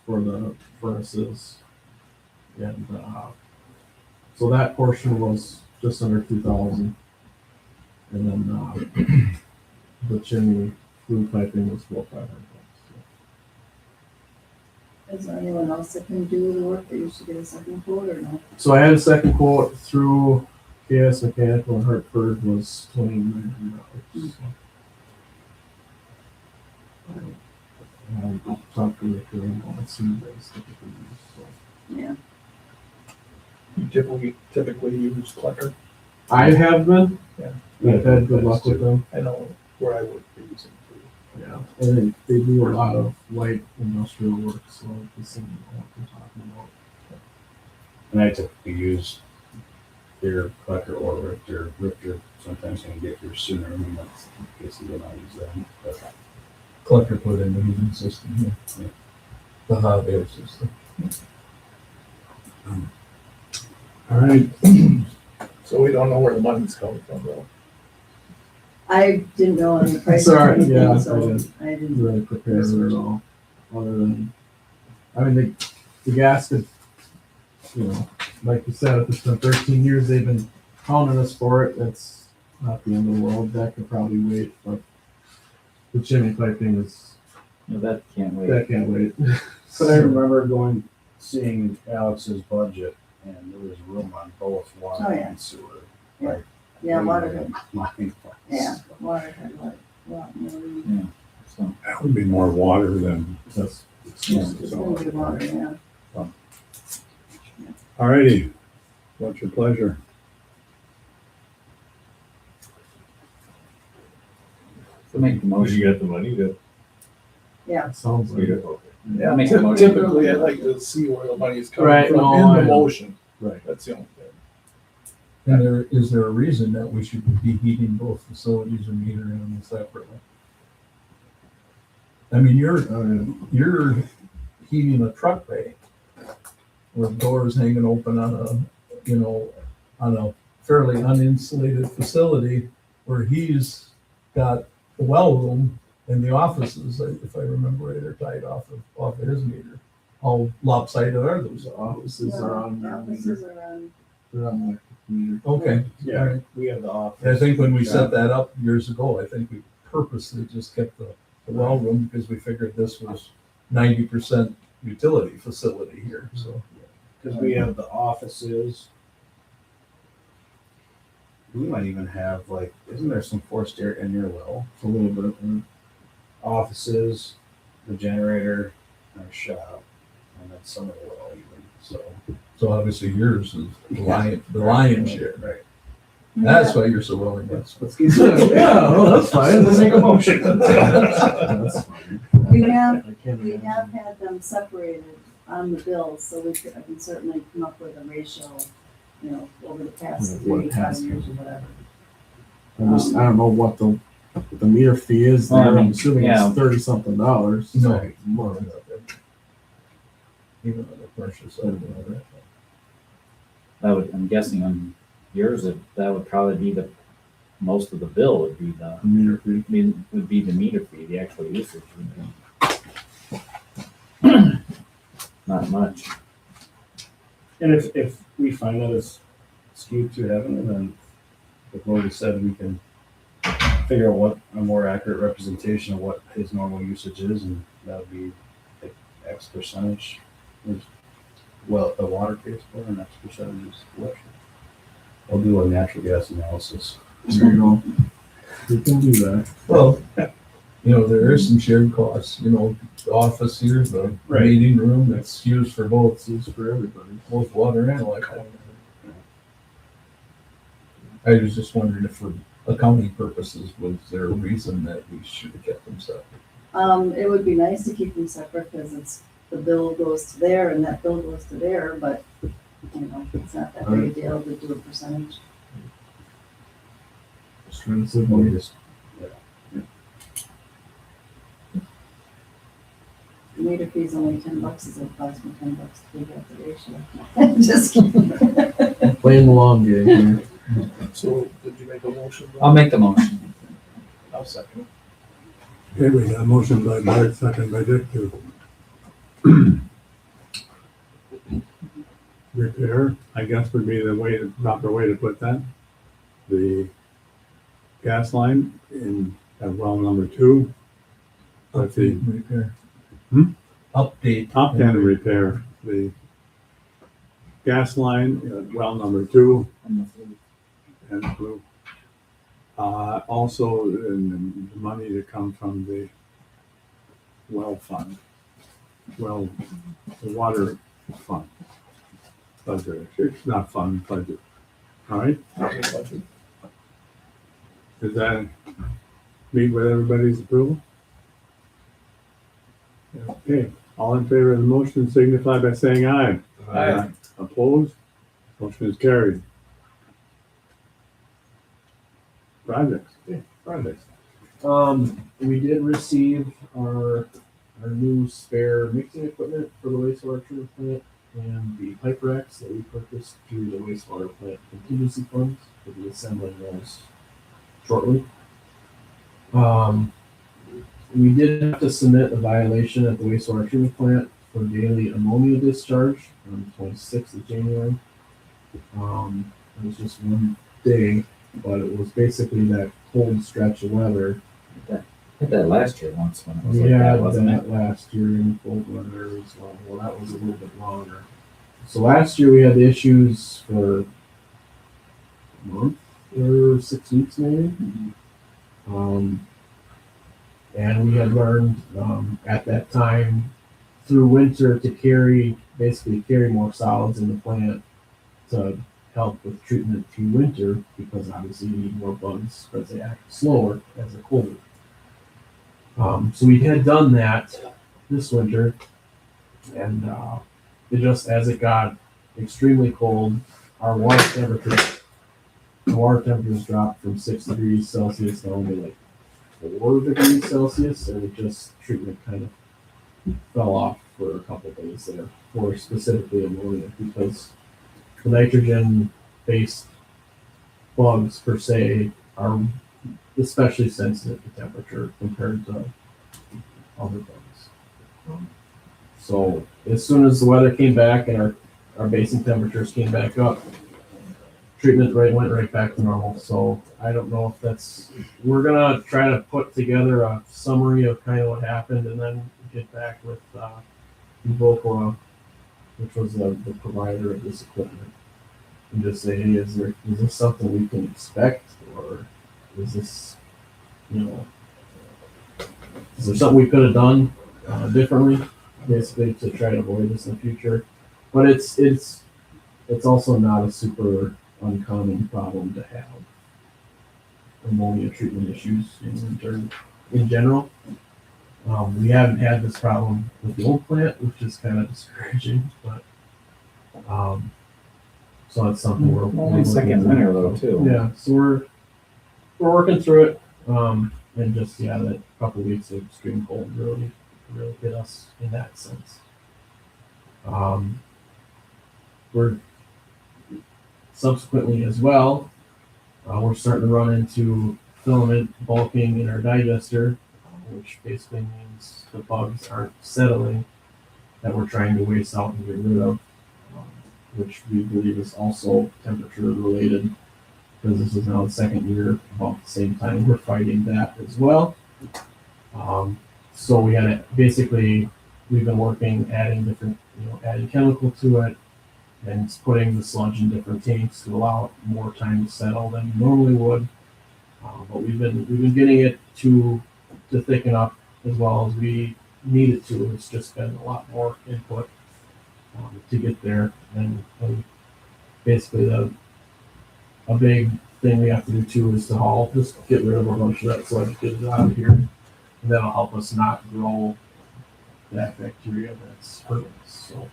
for the furnaces. And so that portion was just under 2,000. And then the chimney flue piping was about 500 bucks. Is there anyone else that can do the work that you should get a second quote or no? So I had a second quote through KS Mechanical in Hartford, was $2,900. I talked to Rick and all see you guys typically use, so. Yeah. You typically use Clucker. I have been. Yeah. I've had good luck with them. I know where I would be using too. Yeah. And they do a lot of light industrial work, so the same what we're talking about. And I typically use their Clucker or Richter. Richter sometimes can get here sooner. I mean, that's in case you don't use them. But Collector put in the heating system here. Yeah. The hot air system. All right, So we don't know where the money's coming from though. I didn't know any prices or Sorry, anything, yeah, so I I didn't. really prepared it at all, other than, I mean, the gasket, you know, like you said, if it's been 13 years, they've been pounding us for it, that's not the end of the world, that could probably wait, but the chimney piping is, No, that can't wait. that can't wait. But I remember seeing Alex's budget, and there was room on both water Oh, yeah. and sewer. Yeah. Like, Yeah, we water, had mine. yeah, water had like, a lot more. So, that would be more water than That's, yeah. It's gonna be water, yeah. All righty, what's your pleasure? So make the You motion. got the money to. that sounds like it. Yeah, make the motion. Typically, I like to see where the money's coming Right, from no, in I the know. motion. Right. That's the only thing. And is there a reason that we should be heating both facilities or metering them separately? I mean, you're heating a truck bay with doors hanging open on on a fairly uninsulated facility where he's got the well room and the offices, if I remember right, are tied off of his meter. How lopsided are those? The offices are on Yeah, their this meter, is around, they're on electric meter. Okay. Yeah, we have the office. I think when we set that up years ago, I think we purposely just kept the well room because we figured this was 90% utility facility here, so. Because we have the offices. We might even have like, isn't there some forced air in your well? It's a little bit, Offices, the generator, our shop, and then some of the well even, so. So obviously yours is the lion's share. Right. That's why you're so willing. Let's get. Yeah, well, that's fine. Let's make a motion. that's fine. we have, I can't we imagine. have had them separated on the bills, so I can certainly come up with a ratio, over the past What it 3 5 has to years be. or whatever. I don't know what the meter fee is there. Well, I mean, I'm assuming yeah. it's $30-something. No, more than that. Even on the commercial side of it. I'm guessing on yours, that would probably be most of the bill would be the Meter fee. would be the meter fee, the actual usage would be. Not much. And if we find that it's skewed to heaven, then like Lori said, we can figure out what a more accurate representation of what his normal usage is, and that would be like X percentage is well the water pays for, and X percentage is electric. We'll do a natural gas analysis. There you go. We can do that. Well, there is some shared costs, the office here, the Right. meeting room that's used for both It's for everybody. both water and electric. I was just wondering if for accounting purposes, was there a reason that we should have kept them separate? It would be nice to keep them separate because the bill goes to there and that bill goes to there, but, it's not that big a deal to do a percentage. Just trying to We'll save just, meter fee's only $10, is it cost me $10 to figure out the ratio? Just kidding. Playing the long game here. So did you make a motion? I'll make the motion. I'll second. Okay, we got a motion by Bart, second by Dick to repair, I guess would be the way, the proper way to put that. The gas line in at well number 2. Let's see, Update and repair. Hmm? Update. top end repair, the gas line at well number 2 and blue. Also, the money to come from the well fund, well, the water fund. Budget, it's not fund, budget. All right, does that meet with everybody's approval? Okay, all in favor of the motion signify by saying aye. Aye. Opposed? Motion is carried. Projects. Projects. We did receive our new spare mixing equipment for the wastewater treatment plant and the pipe racks that we purchased through the wastewater plant contingency funds. We'll be assembling those shortly. We did have to submit a violation at the wastewater treatment plant for daily ammonia discharge on the 26th of January. It was just one day, but it was basically that cold stretch of weather. Did that last year once when it was We like had that, wasn't it? that last year in cold weather as well. Well, that was a little bit longer. So last year we had the issues for a month or 6 weeks maybe. And we had learned at that time through winter to basically carry more solids in the plant to help with treatment through winter, because obviously you need more bugs because they act slower as they're colder. So we had done that this winter, and it just, as it got extremely cold, our water temperatures dropped from 6 degrees Celsius down to like 4 degrees Celsius, and it just, treatment kind of fell off for a couple of days there, for specifically ammonia, because the nitrogen-based bugs per se are especially sensitive to temperature compared to other bugs. So as soon as the weather came back and our basing temperatures came back up, treatment went right back to normal. So I don't know if we're gonna try to put together a summary of kind of what happened and then get back with Evoqua, which was the provider of this equipment, and just say, hey, is this something we can expect, or is this, is there something we could have done differently, basically, to try to avoid this in the future? But it's also not a super uncommon problem to have ammonia treatment issues in general. We haven't had this problem with the old plant, which is kind of discouraging, but so it's something we're Only second winter though too. Yeah, so we're working through it, and just that couple weeks of extreme cold really hit us in that sense. We're subsequently as well, we're starting to run into filament bulking in our digester, which basically means the bugs aren't settling, that we're trying to waste out and get rid of, which we believe is also temperature related, because this is now the second year about the same time we're fighting that as well. So we had we've been working, adding chemical to it, and it's putting the sludge in different tanks to allow it more time to settle than you normally would. But we've been getting it to thicken up as well as we need it to. It's just been a lot more input to get there, and basically a big thing we have to do too is to just get rid of a bunch of that sludge, get it out of here, and that'll help us not grow that bacteria that's hurting us. So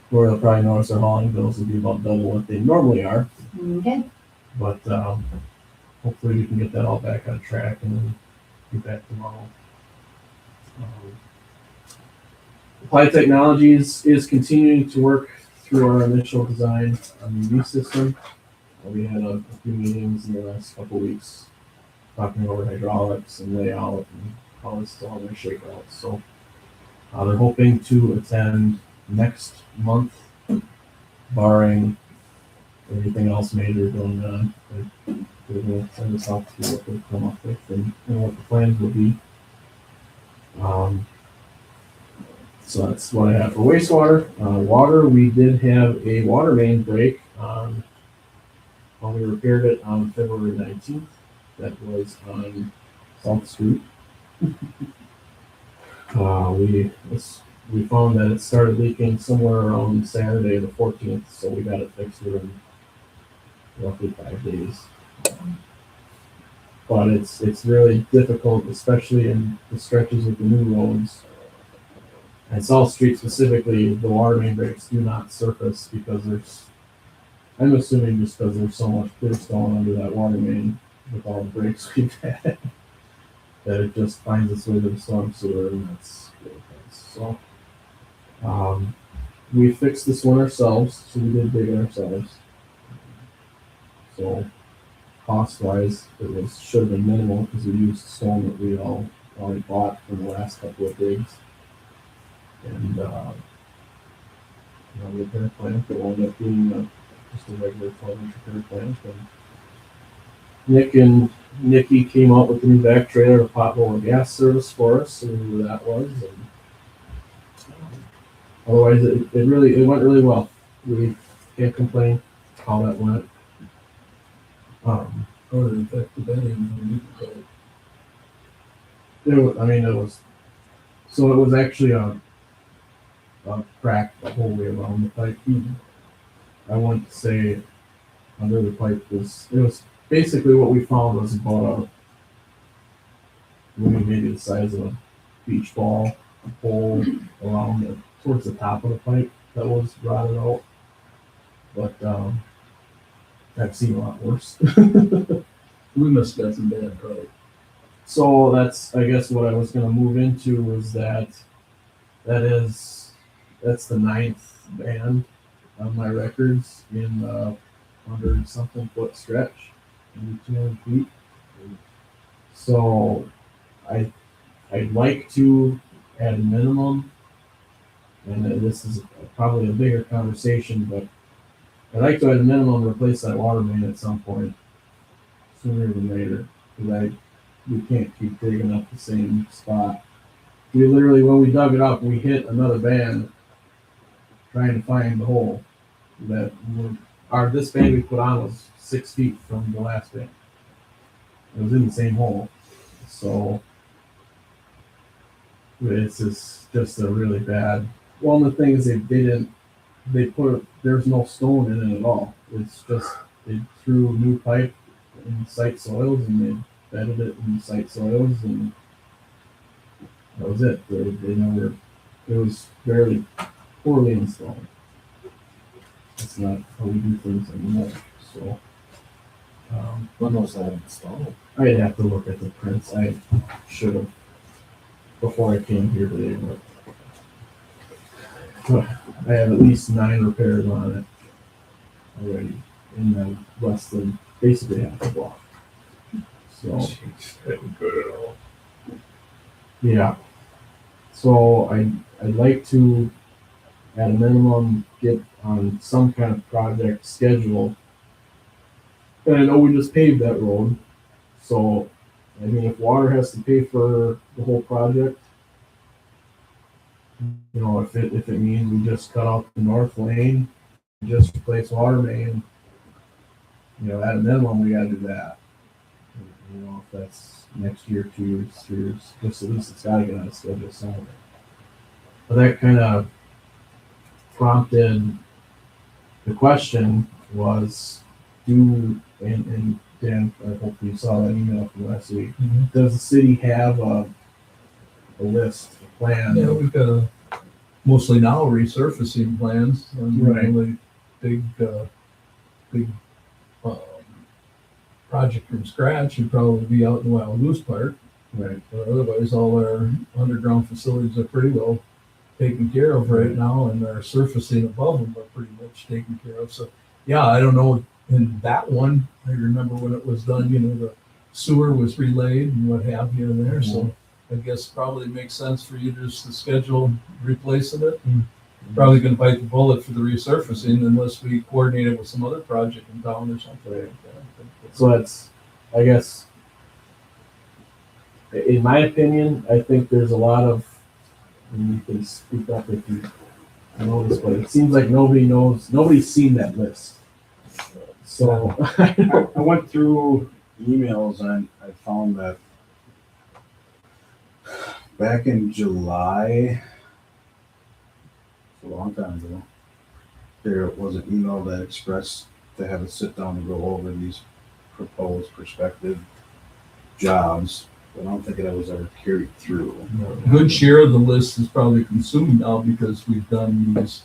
where you'll probably notice our hauling bills will be about double what they normally are, Okay. but hopefully we can get that all back on track and then be back tomorrow. Applied Technologies is continuing to work through our initial design on the UV system. We had a few meetings in the last couple of weeks talking over hydraulics and layout and how this is all going to shake out. So they're hoping to attend next month, barring everything else major going on. They're going to send us out to see what they've come up with and what the plans will be. So that's what I have for wastewater. Water, we did have a water main break on, when we repaired it on February 19th. That was on South Street. We found that it started leaking somewhere around Saturday the 14th, so we got it fixed within roughly 5 days. But it's really difficult, especially in the stretches of the new roads. And South Street specifically, the water main breaks do not surface because I'm assuming just because there's so much clear stone under that water main with all the breaks we've had, that it just finds its way to the storm sewer, and that's really nice. So, we fixed this one ourselves, so we did dig it ourselves. So, cost-wise, should have been minimal because we used stone that we already bought from the last couple of digs. And the repair plant will end up being just a regular 12-inch repair plant. And Nick and Nikki came out with the new back trailer to pothole and gas service for us, so we knew who that was. And otherwise, it went really well. We can't complain how that went. Or in fact, the bedding. It was actually a crack the whole way around the pipe. I wouldn't say under the pipe it was basically what we found was about maybe the size of a beach ball hole around towards the top of the pipe that was rotted out. But I've seen a lot worse. We must have got some bad pipe. So that's, I guess, what I was going to move into was that's the 9th band on my records in 100-something foot stretch, maybe 200 feet. So I'd like to, at a minimum, and this is probably a bigger conversation, but I'd like to, at a minimum, replace that water main at some point, sooner than later, because we can't keep digging up the same spot. We literally, when we dug it up, we hit another band trying to find the hole. This band we put on was 6 feet from the last band. It was in the same hole. So it's just a really bad. Well, the thing is there's no stone in it at all. It's just, they threw new pipe in site soils and they bedded it in site soils, and that was it. It was very poorly installed. That's not how we do things anymore. So, When was that installed? I'd have to look at the prints. I should have before I came here today, but I have at least 9 repairs on it already in less than basically half a block. So, Jeez, that ain't good at all. yeah. So I'd like to, at a minimum, get on some kind of project schedule. And I know we just paved that road, so I mean, if water has to pay for the whole project, if it means we just cut out the north lane, just replace water main, at a minimum we gotta do that. If that's next year, 2 years, 3 years, just at least it's gotta get on a schedule somewhere. But that kind of prompted the question was, and Dan, I hope you saw that email from last week. Mm-hmm. Does the city have a list, a plan? Yeah, we've got mostly now resurfacing plans. Right. Really big project from scratch would probably be out in Wild Goose Park. Right. But otherwise, all our underground facilities are pretty well taken care of right now, and our surfacing above them are pretty much taken care of. So, yeah, I don't know, in that one, I remember when it was done, the sewer was relayed and what have you in there, so I guess probably makes sense for you just to schedule replacing it. And probably gonna bite the bullet for the resurfacing unless we coordinate it with some other project in town or something like that. So that's, I guess, in my opinion, I think there's a lot of, and you can speak up if you know this, but it seems like nobody's seen that list. So, I went through emails and I found that back in July, a long time ago, there was an email that expressed to have a sit down and go over these proposed prospective jobs, but I don't think that was ever carried through. A good share of the list is probably consumed now because we've done these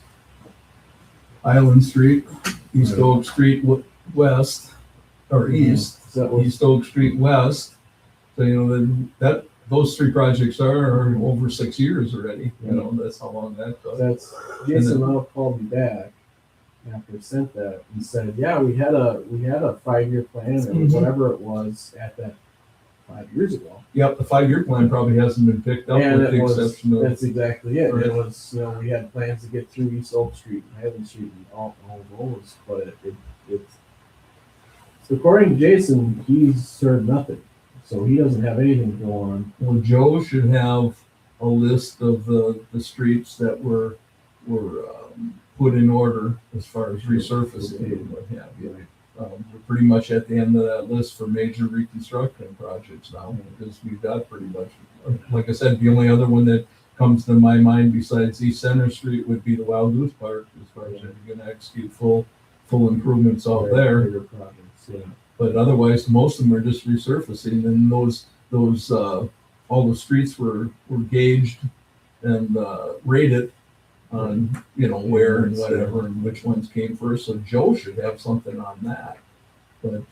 Island Street, East Oak Street West, or East, is that what, East Oak Street West. So, those three projects are over 6 years already, that's how long that took. that's, Jason Lau called me back after I sent that and said, yeah, we had a 5-year plan or Mhm. whatever it was at that 5 years ago. Yep, the 5-year plan probably hasn't been picked up And with the exception of. that's exactly it. Right. It was, we had plans to get through East Oak Street and Highland Street and all those, but it's, according to Jason, he's heard nothing. So he doesn't have anything to go on. Well, Joe should have a list of the streets that were put in order as far as resurfacing and what have you. We're pretty much at the end of that list for major reconstruction projects now, because we've got pretty much, like I said, the only other one that comes to my mind besides East Center Street would be the Wild Goose Park, as far as if you're gonna execute full improvements out there. Bigger projects, yeah. But otherwise, most of them are just resurfacing, and those all the streets were gauged and rated on where and whatever and which ones came first. So Joe should have something on that. But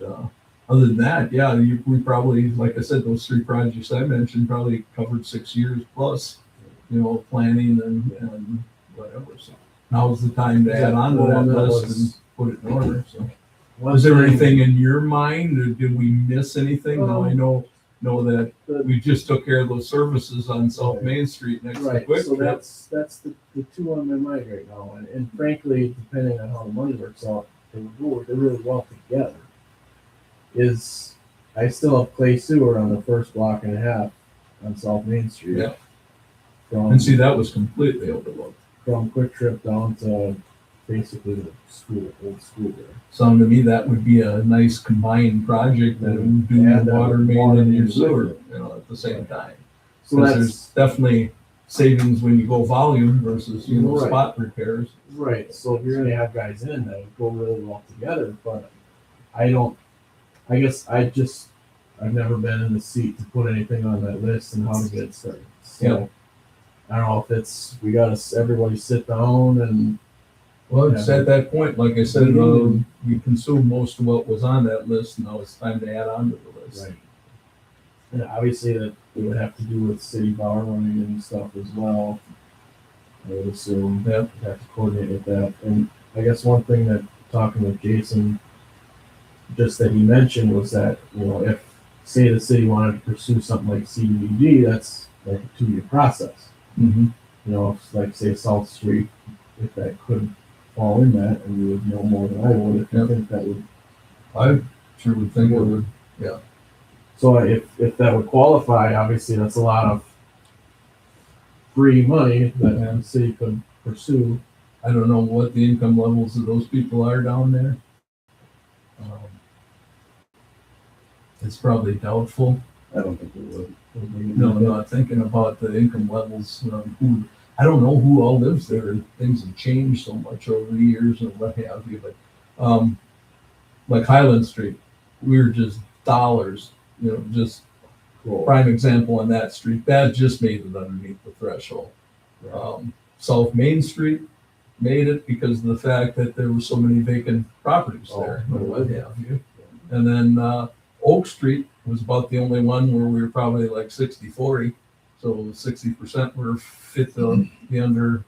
other than that, yeah, we probably, like I said, those three projects I mentioned probably covered 6 years plus, planning and whatever. So now's the time to add on to that list and put it in order. So. Was there anything in your mind, or did we miss anything? Now I know that we just took care of those services on South Main Street next to Right, Quick so Trip. that's the two on my mind right now, and frankly, depending on how the money works out, they work really well together. I still have clay sewer on the first block and a half on South Main Street. Yeah. From And see, that was completely overlooked. Quick Trip down to basically the old school there. Sounded to me that would be a nice combined project that would do Yeah, your water main water and your main sewer, with at the same time. So Because that's there's definitely savings when you go volume versus, Right. spot repairs. right. So if you're gonna have guys in, that would go really well together. But I've never been in the seat to put anything on that list and how to get it started. So Yeah. I don't know if we gotta everybody sit down and Well, it's Yeah. at that point, like I said, Mhm. we consumed most of what was on that list. Now it's time to add on to the list. right. And obviously that it would have to do with city borrowing and stuff as well. I would assume Yeah. we'd have to coordinate with that. And I guess one thing that talking with Jason, just that he mentioned was that, if say the city wanted to pursue something like CDBG, that's like a 2-year process. Mm-hmm. If, like say South Street, if that could fall in that, and you would know more than I would, if you think that would. I sure would think it would. So if that would qualify, obviously that's a lot of free money that the city could pursue. I don't know what the income levels of those people are down there. It's probably doubtful. I don't think we would. No, I'm not thinking about the income levels. I don't know who all lives there. Things have changed so much over the years and what have you. But like Highland Street, we were just dollars. Just prime example on that street. That just made it underneath the threshold. South Main Street made it because of the fact that there were so many vacant properties there. Oh, and what have you. And then Oak Street was about the only one where we were probably like 60-40. So 60% were fit to be under,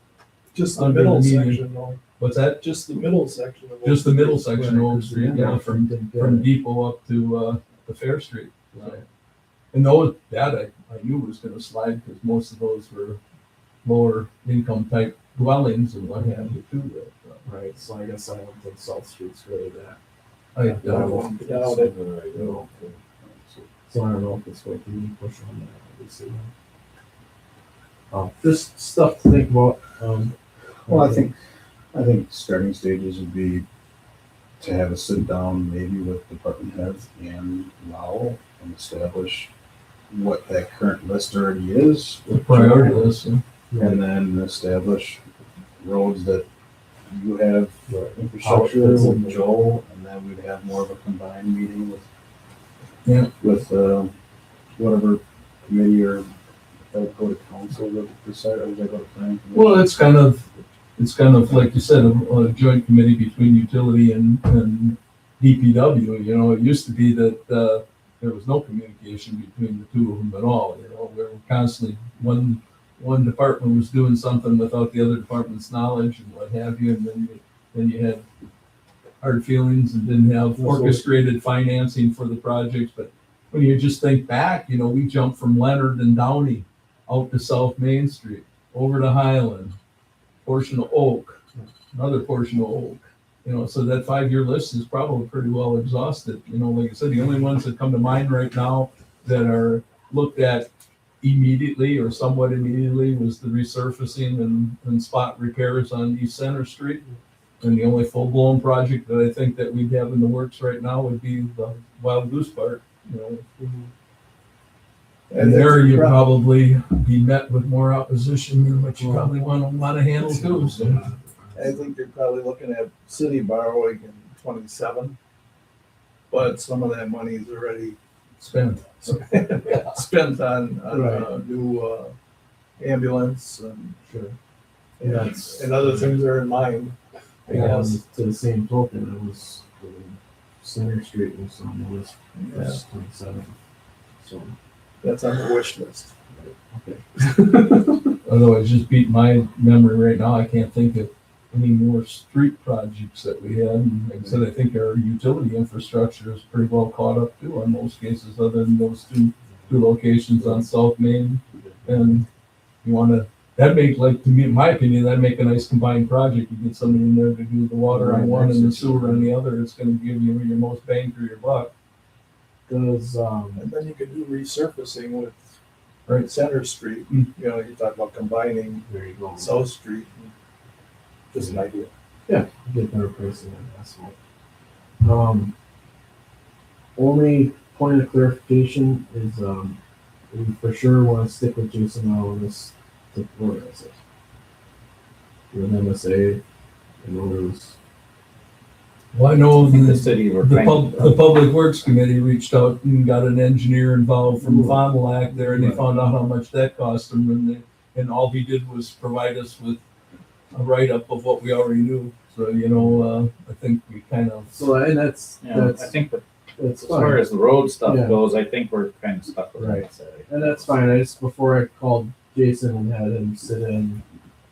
Just the Under middle the median. section though, what's that? just the middle section of. Just the Oak middle Street. section of Oak Street, yeah, from Depot up to, the Fair Street. So, and those, I knew was gonna slide, because most of those were lower income type dwellings and what have you too. Right, so I guess I don't think South Street's really that. I Yeah, don't, Doubt it. So I don't know if it's what you need to push on that, obviously. Just stuff to think about, Well, I think starting stages would be to have a sit down maybe with department heads and Lowell and establish what that current list already is. the priority list, yeah. And then establish roads that you have Right. infrastructure How it fits in. with Joel, and then we'd have more of a combined meeting with Yeah. whatever committee, or if I go to council to decide, or would I go to planning commission? Well, it's kind of like you said, a joint committee between utility and DPW. You know, it used to be that there was no communication between the two of them at all. You know, we were constantly, one department was doing something without the other department's knowledge and what have you, and then you had hard feelings and didn't have orchestrated financing for the projects. But when you just think back, you know, we jumped from Leonard and Downey out to South Main Street, over to Highland, portion of Oak, another portion of Oak. You know, so that 5-year list is probably pretty well exhausted. You know, like I said, the only ones that come to mind right now that are looked at immediately or somewhat immediately was the resurfacing and spot repairs on East Center Street. And the only full-blown project that I think that we'd have in the works right now would be the Wild Goose Park, you know. And there you'd probably be met with more opposition than what you probably want to handle too, so. I think you're probably looking at city borrowing in 27, but some of that money is already Spend. spent on Right. new ambulance and, Sure. and other things are in mind. I guess. To the same token, it was, Center Street was on the list, Yeah, first 27, so, that's on the wish list. okay. Otherwise, just beat my memory right now, I can't think of any more street projects that we had. And like I said, I think our utility infrastructure is pretty well caught up too in most cases, other than those two locations on South Main. And you wanna, that make, like, to me, in my opinion, that'd make a nice combined project. You get somebody in there to do the water on one and the sewer on the other, it's gonna give you your most bang for your buck. Does, And then you could do resurfacing with Right. Center Street. Mm. You know, you talk about combining there you go. South Street. Just an idea. Get better pricing on asphalt. Only point of clarification is, we for sure want to stick with Jason now on this to organize it. With MSA, and others. Well, I know The the, city were the trying the Public Works Committee reached out and got an engineer involved from Fond du Lac there, and they found out how much that cost them, and all he did was provide us with a write-up of what we already knew. So, you know, I think we kind of, So, and that's, I think that that's as far fine. as the road stuff Yeah. goes, I think we're kind of stuck with Right. that. And that's fine. I just, before I called Jason and had him sit in,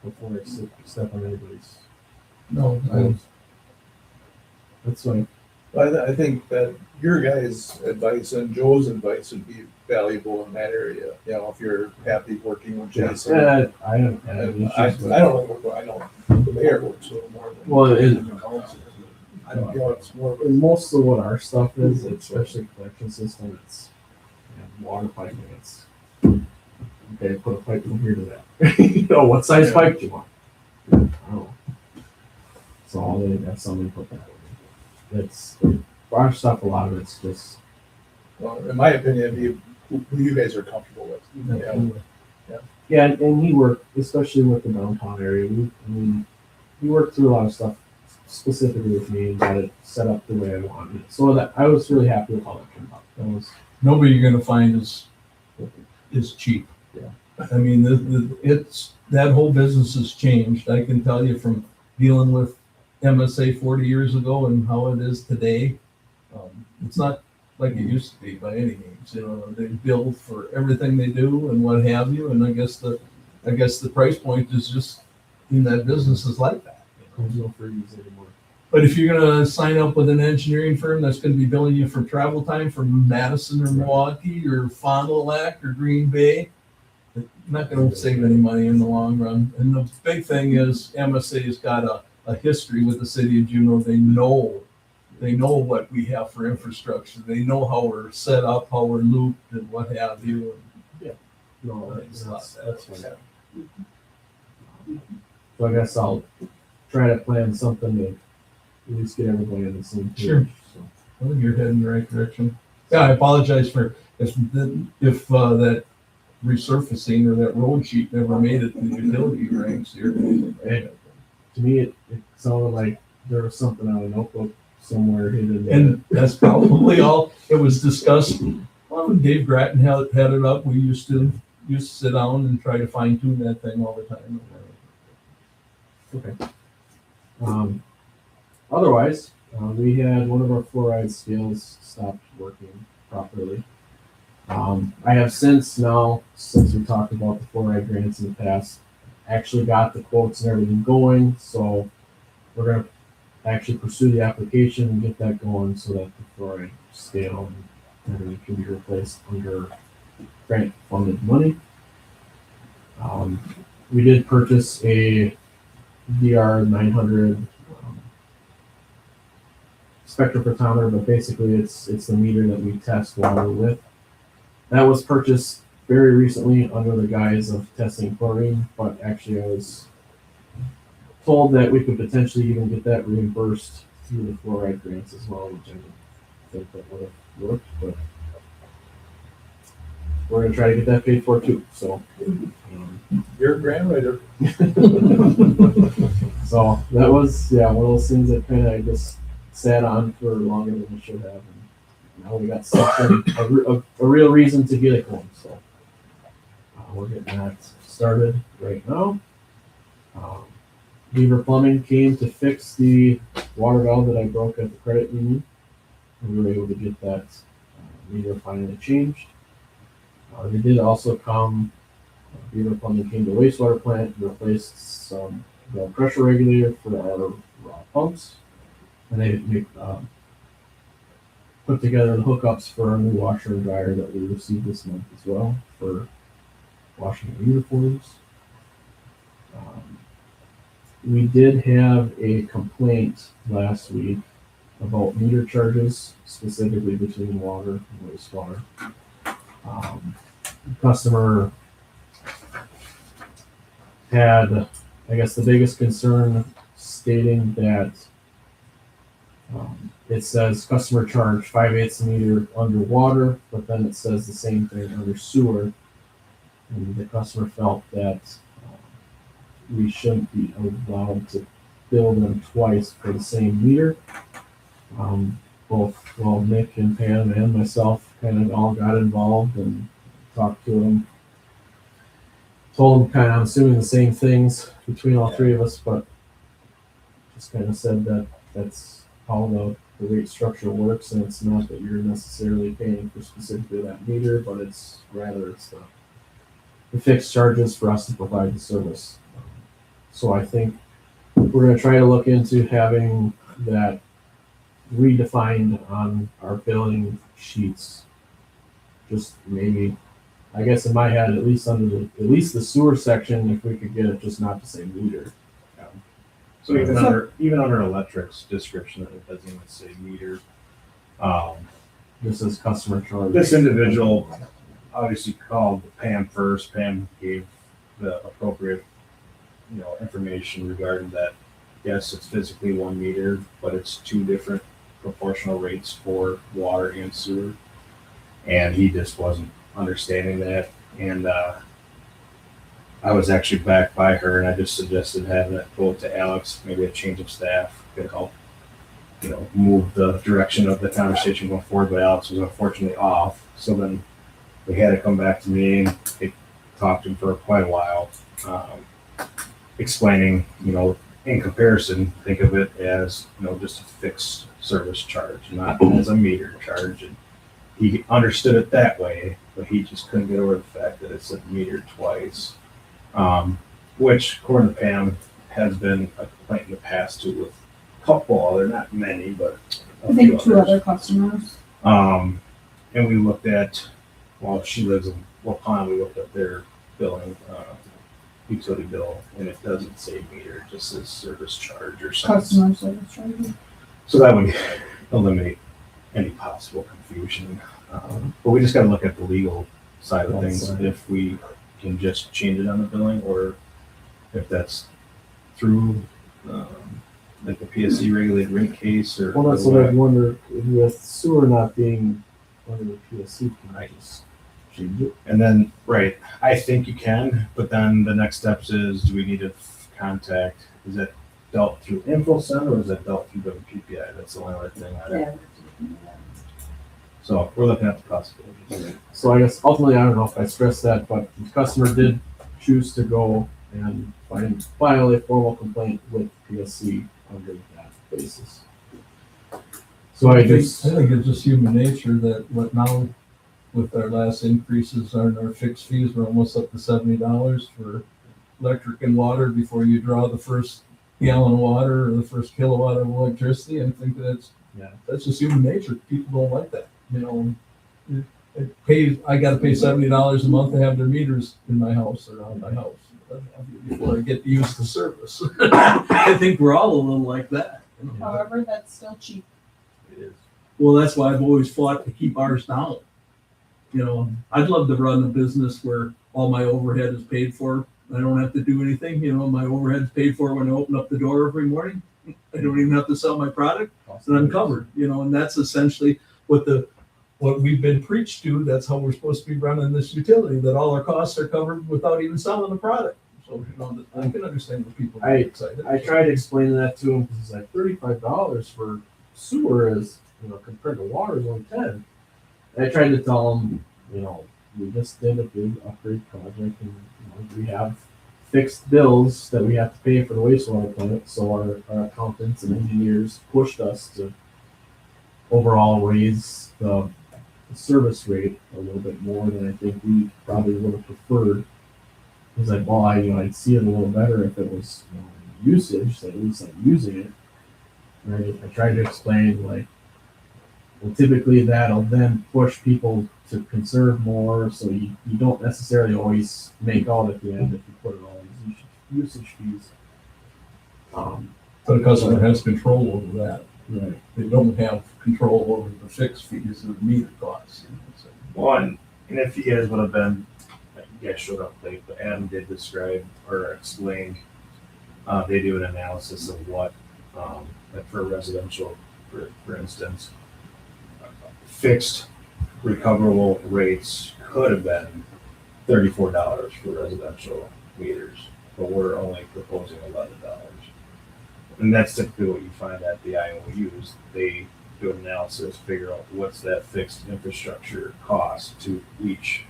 before I step on anybody's. no, That's fine. I think that your guys' advice and Joe's advice would be valuable in that area. You know, if you're happy working with Jason. Yeah, I don't have any And I issues with don't know, I know the mayor works with him more than. Well, it is. the council. I don't know, it's more of a. And most of what our stuff is, especially collection system, it's water piping. It's okay. Put a pipe from here to that. You know what size pipe do you want? I don't know. So all they have somebody put that. It's our stuff. A lot of it's just Well, in my opinion, it'd be who you guys are comfortable with. Yeah. yeah. And he worked, especially with the downtown area. He worked through a lot of stuff specifically with me and got it set up the way I wanted it. So that I was really happy with how that turned out. That was nobody you're gonna find is cheap. Yeah. I mean, it's, that whole business has changed. I can tell you from dealing with MSA 40 years ago and how it is today. It's not like it used to be by any means. You know, they bill for everything they do and what have you. And I guess the price point is just in that business is like that. There's no freebies anymore. But if you're gonna sign up with an engineering firm that's gonna be billing you for travel time from Madison or Milwaukee or Fond du Lac or Green Bay, you're not gonna save any money in the long run. And the big thing is MSA's got a history with the city of Juneau. They know what we have for infrastructure. They know how we're set up, how we're looped and what have you. No, Thanks a lot. that's fine. So I guess I'll try to plan something to at least get everybody on the same page. Sure. So, I think you're heading in the right direction. Yeah, I apologize for if that resurfacing or that road sheet never made it to the utility ranks here. and to me, it sounded like there was something on a notebook somewhere hidden. And that's probably all. It was discussed. Well, when Dave Grattan had it up, we used to sit down and try to fine tune that thing all the time. Okay. Otherwise, we had one of our fluoride scales stopped working properly. I have since we talked about the fluoride grants in the past, actually got the quotes and everything going. So we're going to actually pursue the application and get that going so that the fluoride scale and everything can be replaced under grant funded money. We did purchase a DR 900 spectrophotometer, but basically it's the meter that we test water with. That was purchased very recently under the guise of testing chlorine, but actually I was told that we could potentially even get that reimbursed through the fluoride grants as well, which I didn't think that would have worked, but we're gonna try to get that paid for too. So You're a grant writer. so that was one of those things that kind of just sat on for longer than we should have. And now we got something, a real reason to get it going. So we're getting that started right now. Beaver Plumbing came to fix the water valve that I broke at the credit union, and we were able to get that meter finally changed. They did also come. Beaver Plumbing came to the wastewater plant and replaced some the pressure regulator for our raw pumps, and they put together the hookups for our new washer and dryer that we received this month as well for washing our uniforms. We did have a complaint last week about meter charges, specifically between water and wastewater. Customer had, I guess, the biggest concern stating that it says customer charge 5/8 meter underwater, but then it says the same thing under sewer. And the customer felt that we shouldn't be allowed to bill them twice for the same meter. Nick and Pam and myself kind of all got involved and talked to them. Told them kind of, I'm assuming the same things between all three of us, but just kind of said that that's how the rate structure works, and it's not that you're necessarily paying for specifically that meter, but it's the fixed charges for us to provide the service. So I think we're going to try to look into having that redefined on our billing sheets. Just maybe, I guess in my head, at least the sewer section, if we could get it just not the same meter. So even under electric's description, it doesn't even say meter. This is customer charge. This individual obviously called Pam first. Pam gave the appropriate, information regarding that. Yes, it's physically one meter, but it's two different proportional rates for water and sewer. And he just wasn't understanding that. And I was actually back by her, and I just suggested having it go to Alex. Maybe a change of staff could help, move the direction of the conversation going forward. But Alex was unfortunately off, so then we had to come back to me, and they talked to him for quite a while, explaining, in comparison, think of it as, just a fixed service charge, not as a meter charge. And he understood it that way, but he just couldn't get over the fact that it said metered twice. Which, according to Pam, has been a complaint in the past too with a couple other, not many, but a I few think two others. other customers. And we looked at, well, she lives in Waupun, we looked at their billing, utility bill, and it doesn't say meter, it just says service charge or something. Customer service charges. So that would eliminate any possible confusion. But we just gotta look at the legal side of things, if we can just change it on the billing, or if that's through, like the PSC regulated rate case, or. Well, that's what I wonder, with sewer not being under the PSC, can I just change it? And then, right, I think you can, but then the next steps is, do we need to contact, is that dealt through InfoCenter or is that dealt through WPPI? That's the only other thing. Yeah. So we're looking at the possibilities. So I guess ultimately, I don't know if I stressed that, but the customer did choose to go and file a formal complaint with PSC under that basis. So I think it's just human nature that what now with our last increases on our fixed fees, we're almost up to $70 for electric and water before you draw the first gallon of water or the first kilowatt of electricity. And I think that's just human nature. People don't like that. You know, I got to pay $70 a month to have their meters in my house or on my house before I get to use the service. I think we're all a little like that. You know? However, that's still cheap. It is. Well, that's why I've always fought to keep ours down. You know, I'd love to run a business where all my overhead is paid for. I don't have to do anything. You know, my overhead's paid for when I open up the door every morning. I don't even have to sell my product, and I'm covered. You know, and that's essentially what we've been preached to. That's how we're supposed to be running this utility. That all our costs are covered without even selling the product. So you know, I can understand when people get excited. I tried explaining that to him because he's like $35 for sewer is, you know, compared to water is only 10. And I tried to tell him, you know, we just did a big upgrade project, and you know, we have fixed bills that we have to pay for the wastewater plant. So our accountants and engineers pushed us to overall raise the service rate a little bit more than I think we probably would have preferred. Because like, well, I'd see it a little better if it was, you know, usage, so at least I'm using it. Right? I tried to explain like, well, typically that'll then push people to conserve more, so you don't necessarily always make out at the end if you put it all in usage fees. But the customer has control over that. Right. They don't have control over the fixed fees or meter costs. You know, so. One, and if you guys would have been, you guys showed up late, but Adam did describe or explain, they do an analysis of what, like for residential, for instance, fixed recoverable rates could have been $34 for residential meters, but we're only proposing $11. And that's typically what you find at the IOUs. They do an analysis, figure out what's that fixed infrastructure cost to each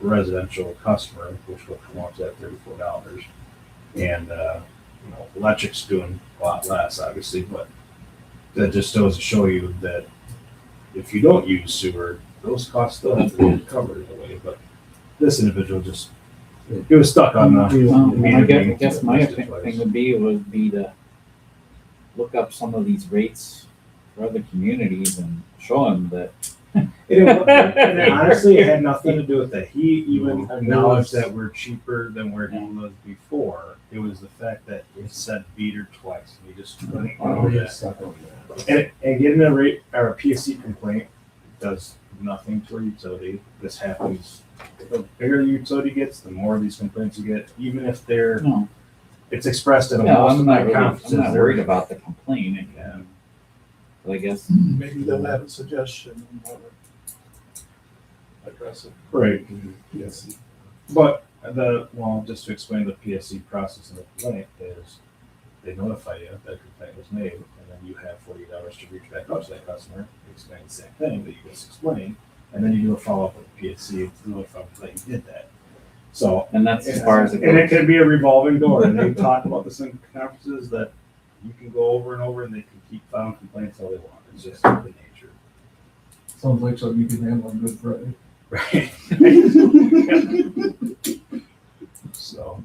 residential customer, which will come up to that $34. And you know, electric's doing a lot less, obviously, but that just goes to show you that if you don't use sewer, those costs still have to be covered in a way. But this individual just, he was stuck on the. I guess my thing would be to look up some of these rates for other communities and show them that. It honestly, it had nothing to do with that. He even acknowledged that we're cheaper than where he was before. It was the fact that it said meter twice. And he just couldn't ignore that. And getting a rate or a PSC complaint does nothing to a utility. This happens. The bigger the utility gets, the more of these complaints you get, even if they're. No, It's expressed in no, most I'm of not my conferences. I'm not worried about the complaint. Yeah. But I guess Maybe they'll have a suggestion and want to address it. Right. Yes. But just to explain the PSC process in the complaint is they notify you that a complaint was made, and then you have 48 hours to reach back out to that customer, explain the same thing that you just explained, and then you do a follow-up with the PSC to notify them that you did that. So, and that's as far as it and it goes. can be a revolving door, and they talk about this in conferences that you can go over and over, and they can keep filing complaints all they want. It's just the nature. Sounds like something you can handle on Good Friday. Right. So,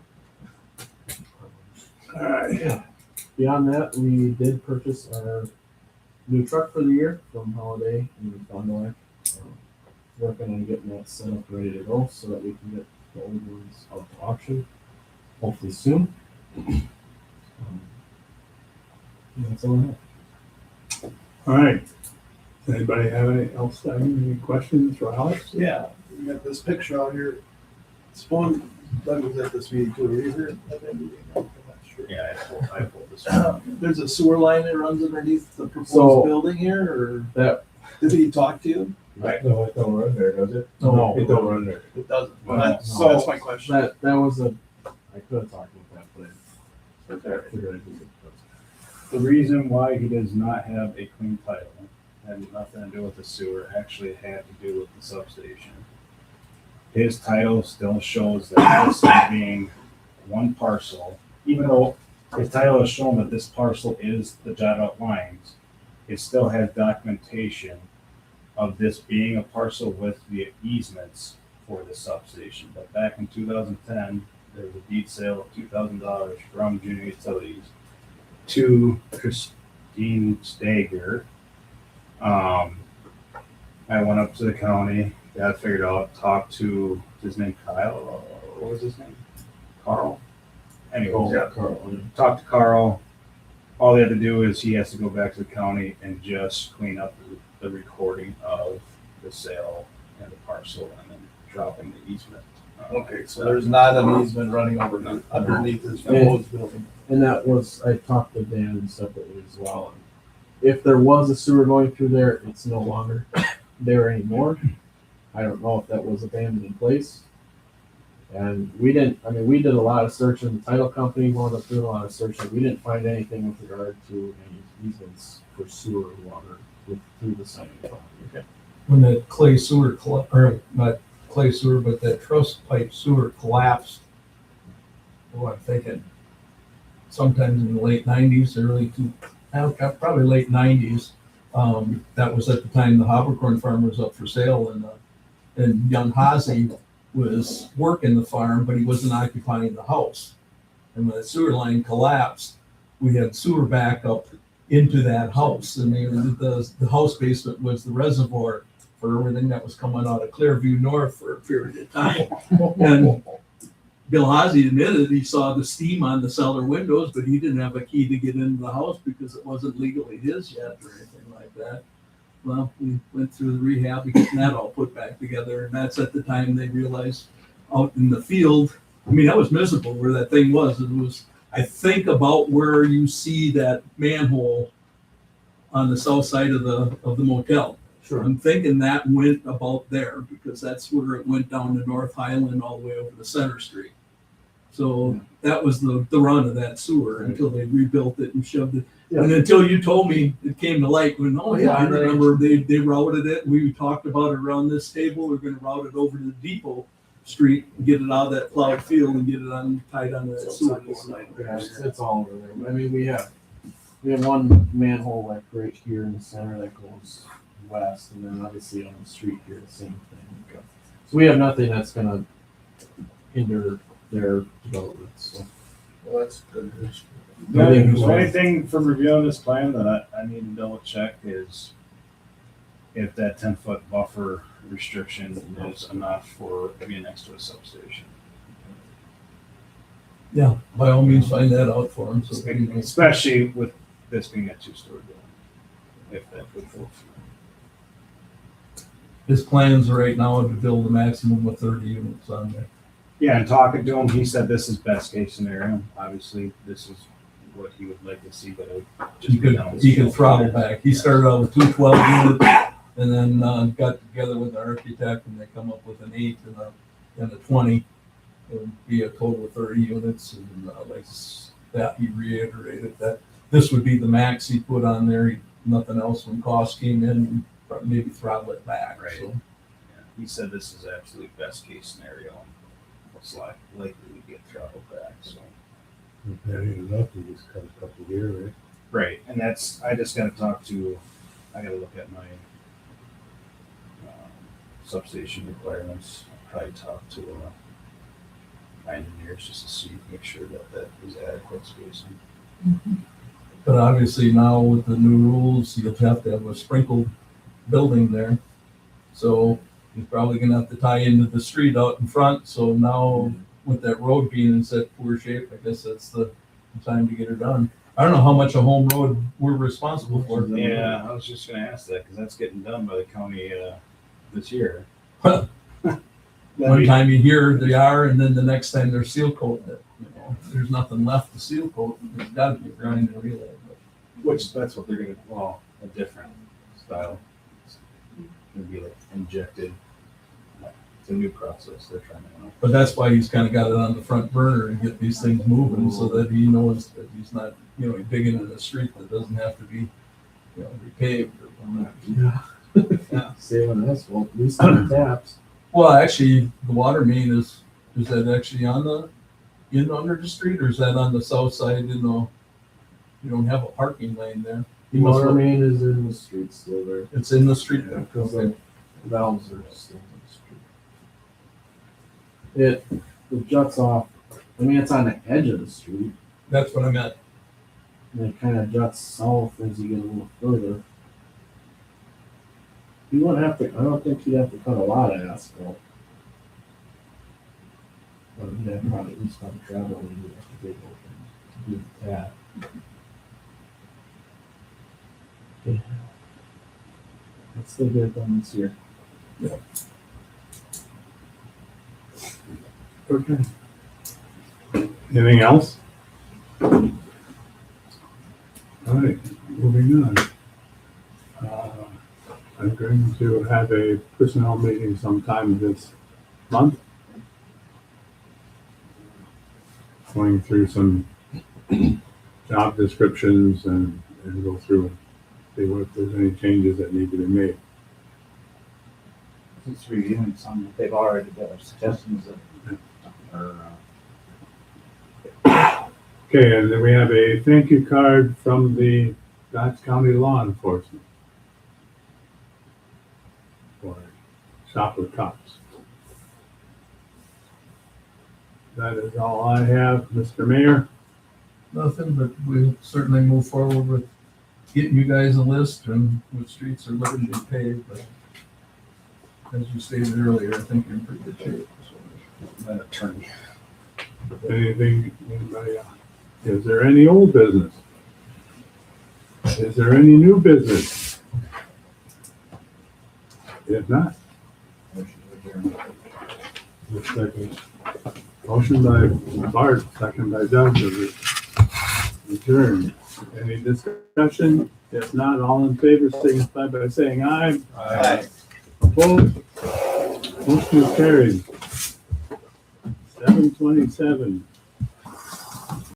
Alright, Beyond that, we did purchase our new truck for the year from Holiday in Fond du Lac. Working on getting that set up, ready to go, so that we can get the old ones out to auction, hopefully soon. That's all I have. alright. Does anybody have any questions for Alex? Yeah, we got this picture out here. Suppose Doug was at this meeting too, were you here at that meeting? I'm not sure. yeah, I pulled this one. There's a sewer line that runs underneath the proposed So- building here, or That, did he talk to you? No, it don't run there, does it? No. It don't run there. It doesn't. No. So that's my question. that was I could have talked about that, but I figured I'd do it. The reason why he does not have a clean title had nothing to do with the sewer, actually had to do with the substation. His title still shows that this is being one parcel, even though his title is showing that this parcel is the jot out lines, it still has documentation of this being a parcel with the easements for the substation. But back in 2010, there was a deed sale of $2,000 from Juneau Utilities to Christine Stager. I went up to the county, got it figured out, talked to his name Kyle, what was his name? Carl? Anyway, talked to Carl. All they had to do is he has to go back to the county and just clean up the recording of the sale and the parcel and then dropping the easement. Okay, so there's not an easement running over underneath this proposed building. And that was, I talked to Dan separately as well. If there was a sewer going through there, it's no longer there anymore. I don't know if that was abandoned in place. And we did a lot of searching, the title company wound up doing a lot of searching. We didn't find anything with regard to any easements for sewer water through the site. When that clay sewer, or not clay sewer, but that truss pipe sewer collapsed, well, I'm thinking sometimes in the late nineties, probably late nineties. That was at the time the Habercorn farm was up for sale, and young Hazy was working the farm, but he wasn't occupying the house. And when the sewer line collapsed, we had sewer backup into that house. And the house basement was the reservoir for everything that was coming out of Clearview North for a period of time. And Bill Hazy admitted he saw the steam on the cellar windows, but he didn't have a key to get into the house because it wasn't legally his yet or anything like that. Well, we went through the rehab, getting that all put back together, and that's at the time they realized out in the field, I mean, that was miserable where that thing was. It was, I think, about where you see that manhole on the south side of the motel. Sure. I'm thinking that went about there because that's where it went down to North Highland all the way over to Center Street. So that was the run of that sewer until they rebuilt it and shoved it. Yeah. And until you told me it came to light, when, oh yeah, I remember they routed it. We talked about it around this table. We're going to route it over to the Depot Street and get it out of that plowed field and get it tied onto that sewer. Yeah, it's all over there. I mean, we have one manhole like right here in the center that goes west, and then obviously on the street here, the same thing. So we have nothing that's gonna hinder their development, so. Well, that's good. The only thing from reviewing this plan that I need to double check is if that 10-foot buffer restriction is enough for being next to a substation. Yeah, by all means, find that out for them. So Especially with this being a 2-story building. If that would fall through. his plans right now are to build a maximum of 30 units on there. Yeah, and talking to him, he said this is best case scenario. Obviously, this is what he would like to see, but it would just He could throttle back. He started out with 212 units and then got together with the architect and they come up with an 8 and a 20. It would be a total of 30 units. And like that, he reiterated that this would be the max he put on there. Nothing else when cost came in, maybe throttle it back. Right. So, Yeah, he said this is absolute best case scenario. What's likely to get throttled back, so. That ain't enough to just cut a couple here, right? Right, and that's, I just gotta look at my substation requirements, probably talk to engineers just to see, make sure that that is adequate spacing. But obviously now with the new rules, you'll have to have a sprinkled building there. So you're probably gonna have to tie into the street out in front, so now with that road being in such poor shape, I guess that's the time to get it done. I don't know how much a home road we're responsible for. Yeah, I was just gonna ask that, cause that's getting done by the county, this year. One time you hear they are, and then the next time they're seal coating it, you know, there's nothing left to seal coat, it's gotta be grinding and relay. Which, that's what they're gonna, well, a different style. It's gonna be like injected. It's a new process they're trying to. But that's why he's kinda got it on the front burner and get these things moving, so that he knows that he's not, you know, digging in a street that doesn't have to be, you know, repaved or whatnot. Yeah. Saving asphalt, at least on the taps. Well, actually, the water main is that actually on the, under the street, or is that on the south side, you know? You don't have a parking lane there. The water main is in the street still there. It's in the street. Yeah, because Okay. the valves are still in the street. It juts off, I mean, it's on the edge of the street, That's what I meant. and it kind of juts south as you get a little further. You wouldn't have to, I don't think you'd have to cut a lot of asphalt. But yeah, probably at least on travel, you have to dig open to do that. Yeah. Let's still get it done this year. Okay. Anything else? All right, moving on. I'm going to have a personnel meeting sometime this month. Going through some job descriptions and go through and see what, if there's any changes that need to be made. Just reviewing some, they've already got suggestions of, or, Okay, and then we have a thank you card from the Dodge County Law Enforcement for Shopper Cops. That is all I have, Mr. Mayor. Nothing, but we'll certainly move forward with getting you guys a list and what streets are looking to be paved, but as you stated earlier, I think you're in pretty good shape. That attorney. Anything, anybody else? Is there any old business? Is there any new business? If not, motion by Bart, second by Doug, to adjourn. Any discussion? If not, all in favor, signify by saying aye. Aye. Opposed? Motion is carried. 7:27.